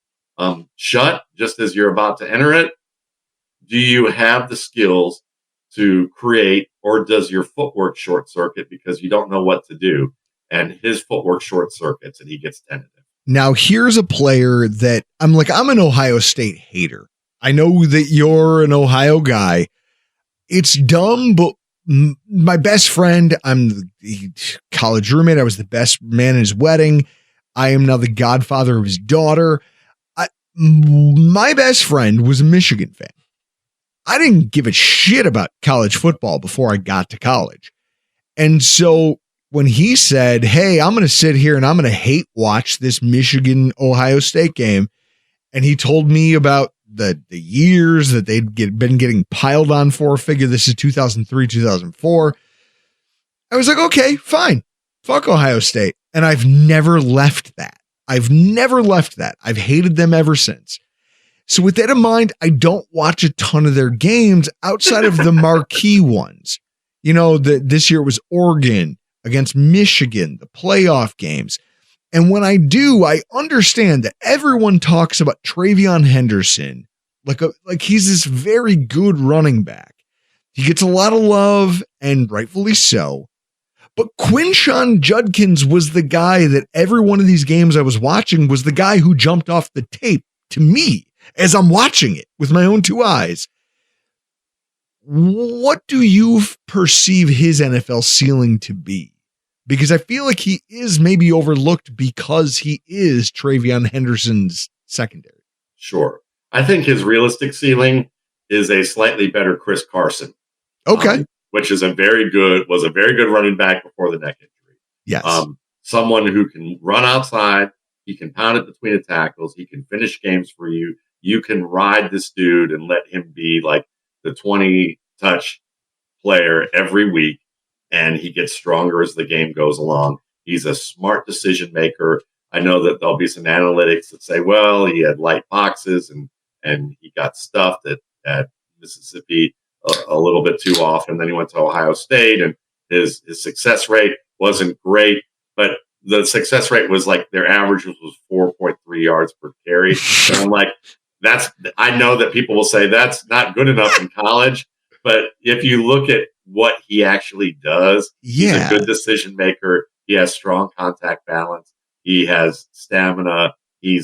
Speaker 1: shut just as you're about to enter it, do you have the skills to create, or does your footwork short circuit because you don't know what to do? And his footwork short circuits and he gets tentative.
Speaker 3: Now here's a player that I'm an Ohio State hater. I know that you're an Ohio guy. It's dumb, but my best friend, I'm the college roommate. I was the best man at his wedding. I am now the godfather of his daughter. My best friend was a Michigan fan. I didn't give a shit about college football before I got to college. And so when he said, hey, I'm going to sit here and I'm going to hate watch this Michigan-Ohio State game, and he told me about the years that they'd been getting piled on for, figure this is 2003, 2004. I was like, okay, fine. Fuck Ohio State. And I've never left that. I've hated them ever since. So with that in mind, I don't watch a ton of their games outside of the marquee ones. This year it was Oregon against Michigan, the playoff games. And when I do, I understand that everyone talks about TreVeyon Henderson like he's this very good running back. He gets a lot of love, and rightfully so. But Quinshon Judkins was the guy that every one of these games I was watching was the guy who jumped off the tape to me as I'm watching it with my own two eyes. What do you perceive his NFL ceiling to be? Because I feel like he is maybe overlooked because he is TreVeyon Henderson's secondary.
Speaker 1: Sure. I think his realistic ceiling is a slightly better Chris Carson.
Speaker 3: Okay.
Speaker 1: Which was a very good running back before the neck injury.
Speaker 3: Yes.
Speaker 1: Someone who can run outside. He can pound it between the tackles. He can finish games for you. You can ride this dude and let him be like the 20 touch player every week. And he gets stronger as the game goes along. He's a smart decision maker. I know that there'll be some analytics that say, well, he had light boxes and he got stuffed at Mississippi a little bit too often. Then he went to Ohio State and his success rate wasn't great, but the success rate was like their average was 4.3 yards per carry. And I'm like, I know that people will say that's not good enough in college, but if you look at what he actually does, he's a good decision maker. He has strong contact balance. He has stamina. He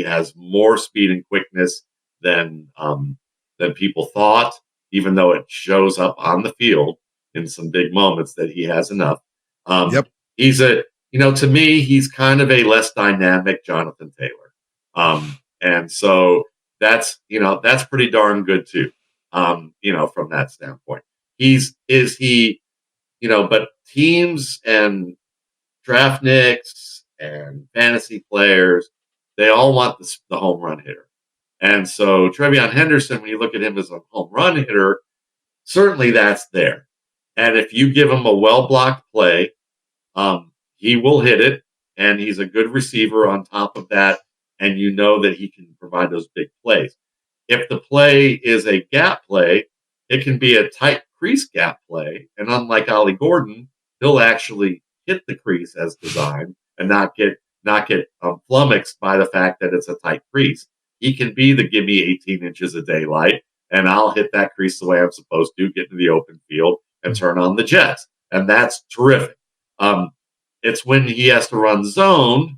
Speaker 1: has more speed and quickness than people thought, even though it shows up on the field in some big moments that he has enough. He's to me, he's kind of a less dynamic Jonathan Taylor. And so that's pretty darn good too. From that standpoint, but teams and draft nicks and fantasy players, they all want the home run hitter. And so TreVeyon Henderson, when you look at him as a home run hitter, certainly that's there. And if you give him a well-blocked play, he will hit it, and he's a good receiver on top of that, and you know that he can provide those big plays. if the play is a gap play, it can be a tight crease gap play. And unlike Ollie Gordon, he'll actually hit the crease as designed and not get flummoxed by the fact that it's a tight crease. He can be the give me 18 inches of daylight, and I'll hit that crease the way I'm supposed to, get into the open field, and turn on the jets. And that's terrific. It's when he has to run zone,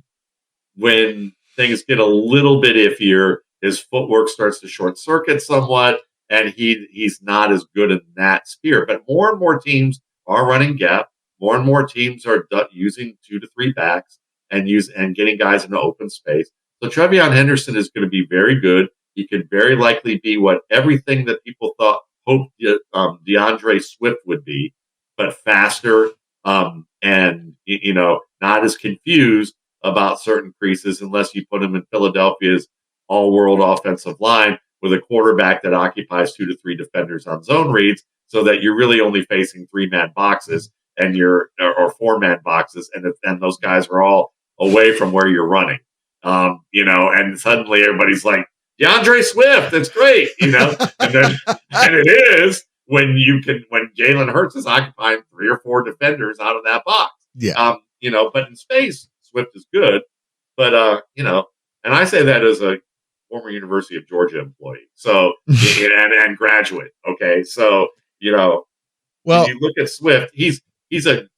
Speaker 1: when things get a little bit iffier, his footwork starts to short circuit somewhat, and he's not as good in that sphere. But more and more teams are running gap. More and more teams are using 2 to 3 backs and getting guys into open space. So Trevion Henderson is going to be very good. He could very likely be what everything that people hoped DeAndre Swift would be, but faster and not as confused about certain creases unless you put him in Philadelphia's all-world offensive line with a quarterback that occupies 2 to 3 defenders on zone reads, so that you're really only facing 3-man boxes or 4-man boxes, and those guys are all away from where you're running. And suddenly everybody's like, DeAndre Swift, that's great, and it is when Jalen Hurts is occupying 3 or 4 defenders out of that box.
Speaker 3: Yeah.
Speaker 1: But in space, Swift is good. But and I say that as a former University of Georgia employee. So and graduate. Okay. So, when you look at Swift, he's a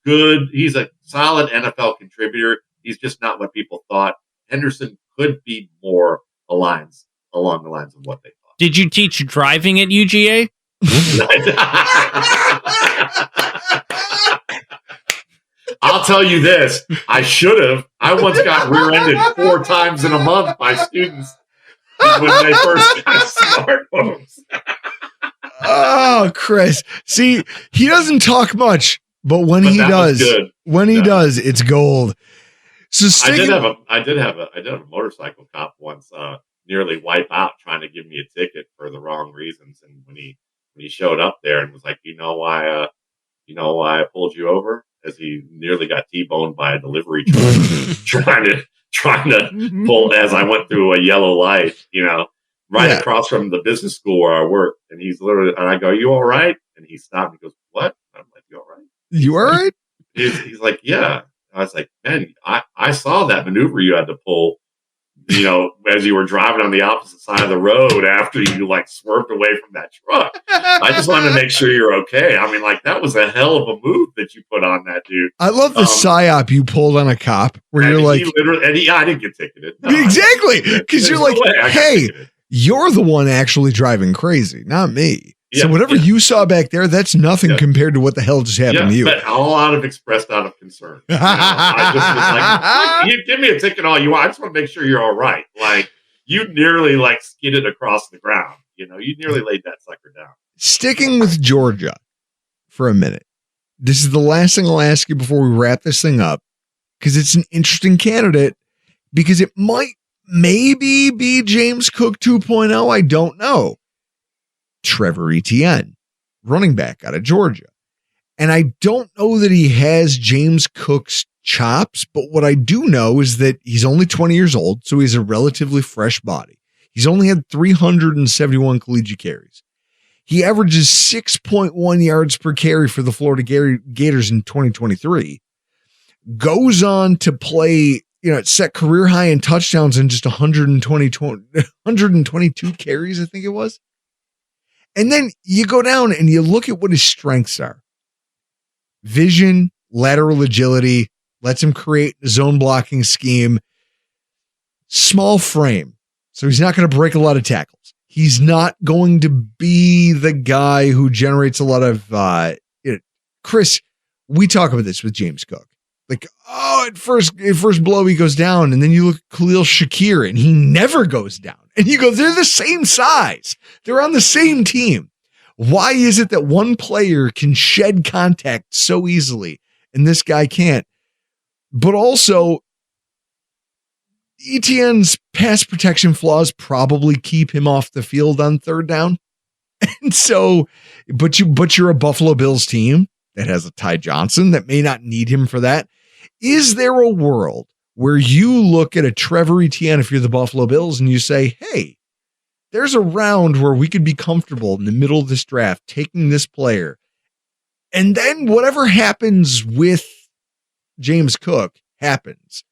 Speaker 1: solid NFL contributor. He's just not what people thought. Henderson could be more along the lines of what they thought.
Speaker 2: Did you teach driving at UGA?
Speaker 1: I'll tell you this. I should have. I once got rear-ended 4 times in a month by students when they first got smartphones.
Speaker 3: Oh, Chris. See, he doesn't talk much, but when he does, it's gold. So
Speaker 1: I did have a motorcycle cop once nearly wipe out trying to give me a ticket for the wrong reasons. And when he showed up there and was like, you know why I pulled you over? As he nearly got T-boned by a delivery truck trying to pull as I went through a yellow light, across from the business school where I work. And he's literally, and I go, you all right? And he stopped and he goes, what? I'm like, you all right?
Speaker 3: You all right?
Speaker 1: He's like, yeah. I was like, man, I saw that maneuver you had to pull, as you were driving on the opposite side of the road after you swerved away from that truck. I just wanted to make sure you're okay. I mean, that was a hell of a move that you put on that dude.
Speaker 3: I love the psyop you pulled on a cop where you're like,
Speaker 1: I didn't get ticketed. No,
Speaker 3: exactly. Because you're like, hey, you're the one actually driving crazy, not me. Yeah, so whatever you saw back there, that's nothing compared to what the hell just happened to you.
Speaker 1: But all expressed out of concern. I just was like, you give me a ticket all you want. I just want to make sure you're all right. You nearly skidded across the ground. You nearly laid that sucker down.
Speaker 3: Sticking with Georgia for a minute. This is the last thing I'll ask you before we wrap this thing up, because it's an interesting candidate, because it might maybe be James Cook 2.0. I don't know. Trevor Etienne, running back out of Georgia. And I don't know that he has James Cook's chops, but what I do know is that he's only 20 years old, so he's a relatively fresh body. He's only had 371 collegiate carries. He averages 6.1 yards per carry for the Florida Gators in 2023. Goes on to play, set career high in touchdowns in just 122 carries, I think it was. And then you go down and you look at what his strengths are. Vision, lateral agility, lets him create a zone blocking scheme. Small frame, so he's not going to break a lot of tackles. He's not going to be the guy who generates a lot of... Chris, we talk about this with James Cook. At first blow, he goes down, and then you look at Khalil Shakir, and he never goes down. And you go, they're the same size. They're on the same team. Why is it that one player can shed contact so easily and this guy can't? But also, Etienne's pass protection flaws probably keep him off the field on third down. And so, but you're a Buffalo Bills team that has a Ty Johnson that may not need him for that. Is there a world where you look at a Trevor Etienne, if you're the Buffalo Bills, and you say, hey, there's a round where we could be comfortable in the middle of this draft taking this player. And then whatever happens with James Cook happens.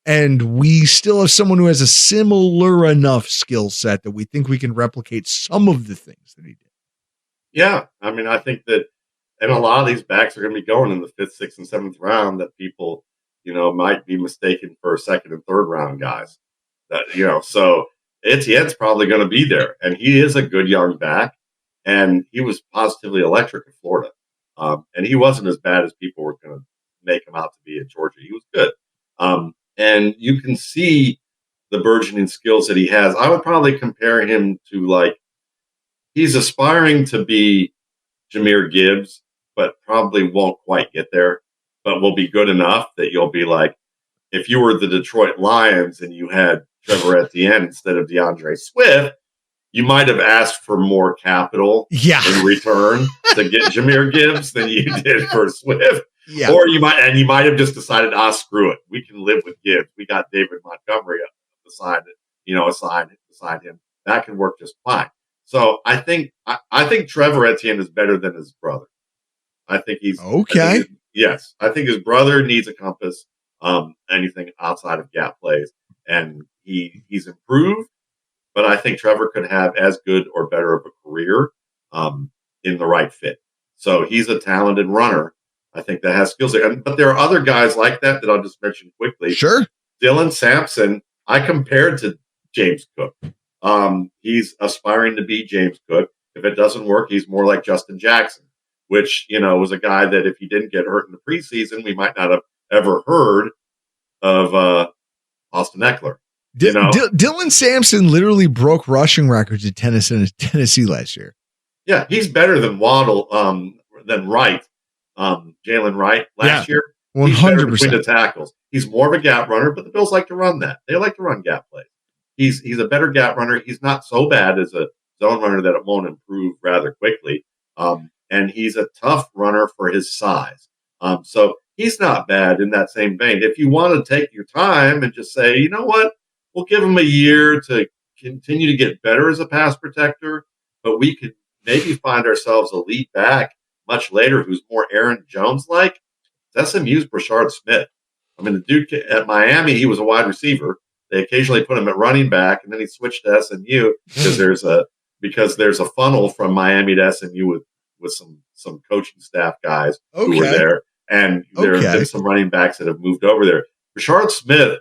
Speaker 3: And we still have someone who has a similar enough skill set that we think we can replicate some of the things that he did.
Speaker 1: Yeah. I mean, I think that, and a lot of these backs are going to be going in the 5th, 6th, and 7th round that people, might be mistaken for 2nd and 3rd round guys. That, so Etienne's probably going to be there. And he is a good young back. And he was positively electric in Florida. And he wasn't as bad as people were going to make him out to be in Georgia. He was good. And you can see the burgeoning skills that he has. I would probably compare him to he's aspiring to be Jahmyr Gibbs, but probably won't quite get there, but will be good enough that you'll be like, if you were the Detroit Lions and you had Trevor Etienne instead of DeAndre Swift, you might have asked for more capital in return to get Jahmyr Gibbs than you did for Swift.
Speaker 3: Yeah.
Speaker 1: Or you might have just decided, screw it. We can live with Gibbs. We got David Montgomery beside him. That can work just fine. So I think Trevor Etienne is better than his brother. I think he's
Speaker 3: okay.
Speaker 1: I think his brother needs a compass. Anything outside of gap plays, and he's improved. But I think Trevor could have as good or better of a career in the right fit. So he's a talented runner. I think that has skills there. But there are other guys like that I'll just mention quickly.
Speaker 3: Sure.
Speaker 1: Dylan Sampson, I compared to James Cook. He's aspiring to be James Cook. If it doesn't work, he's more like Justin Jackson, which, was a guy that if he didn't get hurt in the preseason, we might not have ever heard of Austin Eckler.
Speaker 3: Dylan Sampson literally broke rushing records at Tennessee last year.
Speaker 1: Yeah, he's better than Waddle, than Wright, Jalen Wright last year.
Speaker 3: 100%
Speaker 1: between the tackles. He's more of a gap runner, but the Bills like to run that. They like to run gap plays. He's a better gap runner. He's not so bad as a zone runner that it won't improve rather quickly. And he's a tough runner for his size. So he's not bad in that same vein. If you want to take your time and just say, you know what, we'll give him a year to continue to get better as a pass protector, but we could maybe find ourselves a lead back much later who's more Aaron Jones-like. SMU's Brashard Smith. I mean, the dude at Miami, he was a wide receiver. They occasionally put him at running back, and then he switched to SMU because there's a funnel from Miami to SMU with some coaching staff guys who were there, and there have been some running backs that have moved over there. Brashard Smith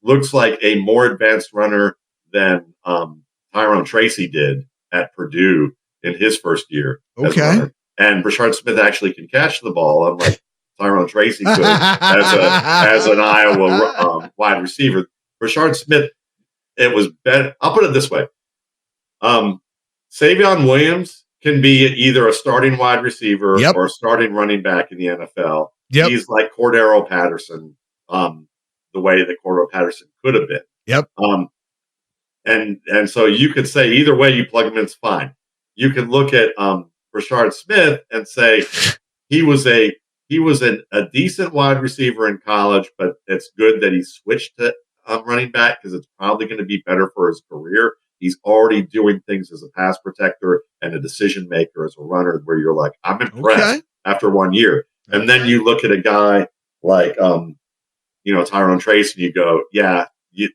Speaker 1: looks like a more advanced runner than Tyrone Tracy did at Purdue in his first year.
Speaker 3: Okay.
Speaker 1: And Brashard Smith actually can catch the ball, unlike Tyrone Tracy could as an Iowa wide receiver. Brashard Smith, it was better. I'll put it this way. Savion Williams can be either a starting wide receiver or a starting running back in the NFL.
Speaker 3: Yep.
Speaker 1: He's like Cordero Patterson, the way that Cordero Patterson could have been.
Speaker 3: Yep.
Speaker 1: And so you could say either way you plug him in, it's fine. You could look at Brashard Smith and say he was a decent wide receiver in college, but it's good that he switched to running back because it's probably going to be better for his career. He's already doing things as a pass protector and a decision maker as a runner where you're like, I'm impressed after 1 year. And then you look at a guy like, Tyrone Trace, and you go,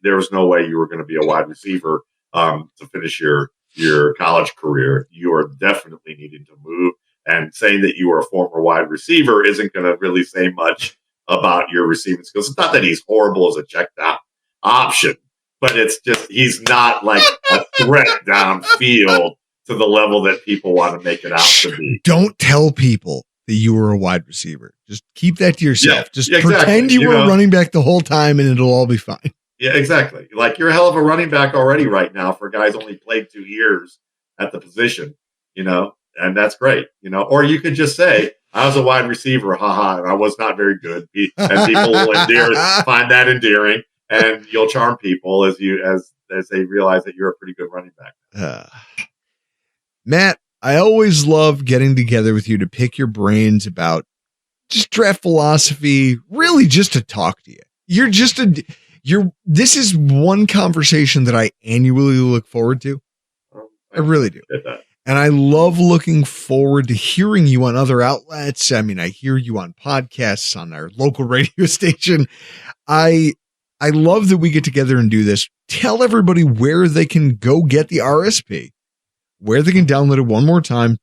Speaker 1: there was no way you were going to be a wide receiver to finish your college career. You are definitely needing to move. And saying that you were a former wide receiver isn't going to really say much about your receiving skills. It's not that he's horrible as a check down option, but it's just he's not like a threat downfield to the level that people want to make it out to be.
Speaker 3: Don't tell people that you were a wide receiver. Just keep that to yourself.
Speaker 1: Yeah,
Speaker 3: just pretend you were a running back the whole time and it'll all be fine.
Speaker 1: Yeah, exactly. Like you're a hell of a running back already right now for guys only played 2 years at the position, and that's great, or you could just say, I was a wide receiver, haha, and I was not very good. And people will find that endearing, and you'll charm people as they realize that you're a pretty good running back.
Speaker 3: Matt, I always love getting together with you to pick your brains about just draft philosophy, really just to talk to you. This is one conversation that I annually look forward to. I really do. And I love looking forward to hearing you on other outlets. I mean, I hear you on podcasts on our local radio station. I love that we get together and do this. Tell everybody where they can go get the RSP, where they can download it one more time,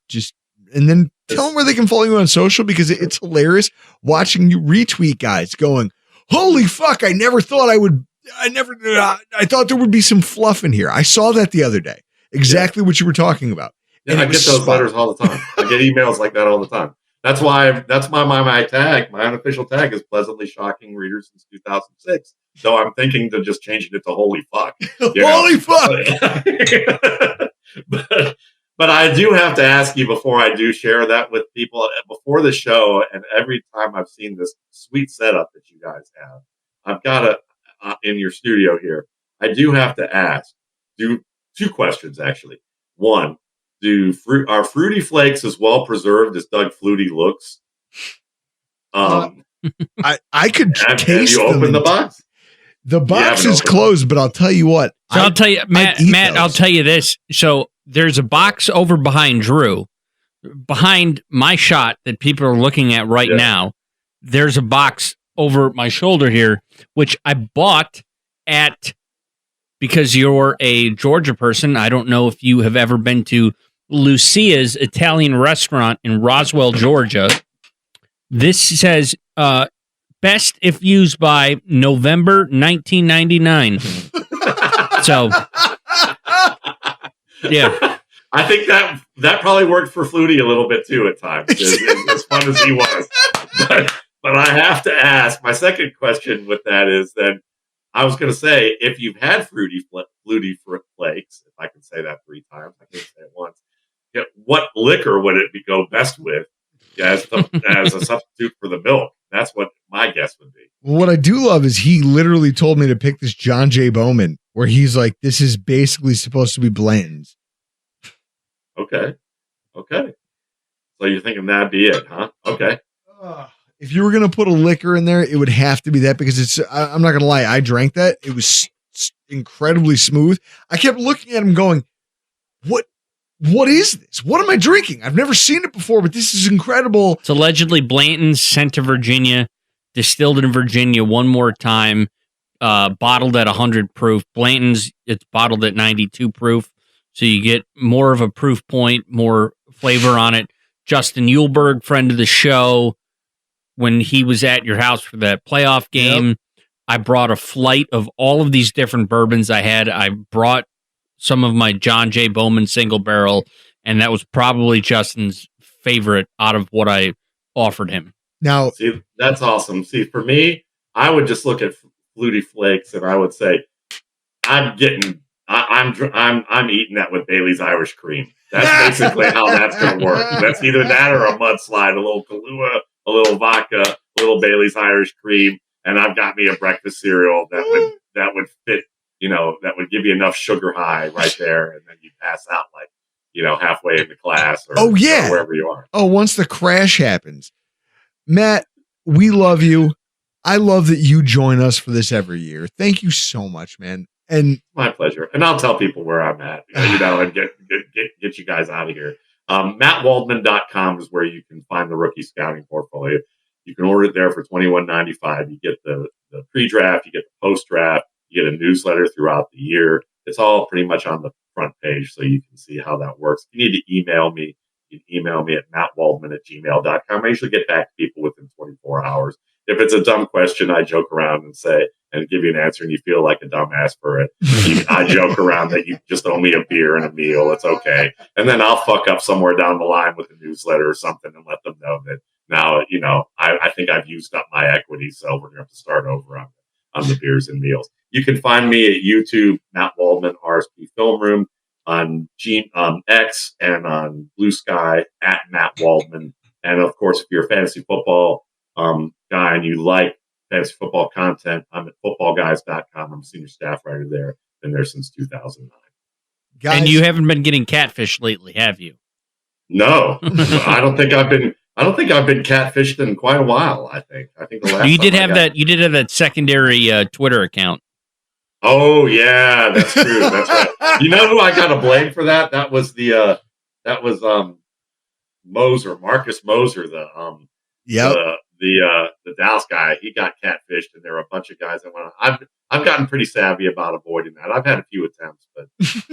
Speaker 3: and then tell them where they can follow you on social, because it's hilarious watching you retweet guys going, holy fuck, I thought there would be some fluff in here. I saw that the other day. Exactly what you were talking about.
Speaker 1: Yeah, I get those letters all the time. I get emails like that all the time. That's why my tag, my unofficial tag is pleasantly shocking readers since 2006. So I'm thinking to just changing it to holy fuck.
Speaker 3: Holy fuck.
Speaker 1: But I do have to ask you before I do share that with people before the show. And every time I've seen this sweet setup that you guys have, I've got in your studio here. I do have to ask two questions, actually. One, are Fruity Flakes as well preserved as Doug Flutie looks?
Speaker 3: I could taste them.
Speaker 1: Have you opened the box?
Speaker 3: The box is closed, but I'll tell you what.
Speaker 2: So I'll tell you, Matt, I'll tell you this. So there's a box over behind Drew, behind my shot that people are looking at right now. There's a box over my shoulder here, which I bought because you're a Georgia person. I don't know if you have ever been to Lucia's Italian restaurant in Roswell, Georgia. This says, best if used by November 1999. So, yeah.
Speaker 1: I think that probably worked for Flutie a little bit too at times, as fun as he was. But I have to ask, my second question with that is then, I was going to say, if you've had Flutie Flakes, if I can say that 3 times, I can't say it once, what liquor would it go best with as a substitute for the milk? That's what my guess would be.
Speaker 3: Well, what I do love is he literally told me to pick this John J. Bowman, where he's like, this is basically supposed to be Blanton's.
Speaker 1: Okay. So you're thinking that'd be it, huh? Okay.
Speaker 3: If you were going to put a liquor in there, it would have to be that, because I'm not going to lie, I drank that. It was incredibly smooth. I kept looking at him going, what is this? What am I drinking? I've never seen it before, but this is incredible.
Speaker 2: It's allegedly Blanton's, sent to Virginia, distilled in Virginia one more time, bottled at 100 proof. Blanton's, it's bottled at 92 proof, so you get more of a proof point, more flavor on it. Justin Uhlberg, friend of the show, when he was at your house for that playoff game, I brought a flight of all of these different bourbons I brought some of my John J. Bowman single barrel, and that was probably Justin's favorite out of what I offered him.
Speaker 3: Now,
Speaker 1: see, that's awesome. See, for me, I would just look at Flutie Flakes and I would say, I'm eating that with Bailey's Irish Cream. That's basically how that's going to work. That's either that or a mudslide, a little Kahlua, a little vodka, a little Bailey's Irish Cream, and I've got me a breakfast cereal that would fit. That would give you enough sugar high right there, and then you pass out halfway into class or wherever you are.
Speaker 3: Oh, once the crash happens. Matt, we love you. I love that you join us for this every year. Thank you so much, man. And
Speaker 1: my pleasure. And I'll tell people where I'm at, and get you guys out of here. MattWaldman.com is where you can find the rookie scouting portfolio. You can order it there for $21.95. You get the pre-draft, you get the post-draft, you get a newsletter throughout the year. It's all pretty much on the front page, so you can see how that works. If you need to email me, you can email me at mattwaldman@gmail.com. I usually get back to people within 24 hours. If it's a dumb question, I joke around and give you an answer, and you feel like a dumbass for it. I joke around that you just owe me a beer and a meal. It's okay. And then I'll fuck up somewhere down the line with a newsletter or something and let them know that now, I think I've used up my equity, so we're going to have to start over on the beers and meals. You can find me at YouTube, Matt Waldman, RSP Film Room, on X and on Blue Sky at Matt Waldman. And of course, if you're a fantasy football guy and you like fantasy football content, I'm at footballguys.com. I'm a senior staff writer there. Been there since 2009.
Speaker 2: Guys, and you haven't been getting catfished lately, have you?
Speaker 1: No, I don't think I've been catfished in quite a while. I think the last
Speaker 2: you did have that secondary Twitter account.
Speaker 1: Oh yeah, that's true. That's right. You know who I got to blame for that? That was Moser, Marcus Moser, the Dallas guy. He got catfished, and there were a bunch of guys that went on. I've gotten pretty savvy about avoiding that. I've had a few attempts, but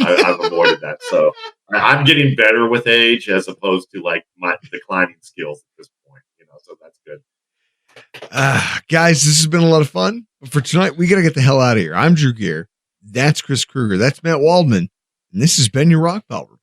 Speaker 1: I've avoided that. So I'm getting better with age, as opposed to like my declining skills at this point. So that's good.
Speaker 3: Guys, this has been a lot of fun. But for tonight, we got to get the hell out of here. I'm Drew Gear. That's Chris Kruger. That's Matt Waldman. And this has been your Rock Pile Report.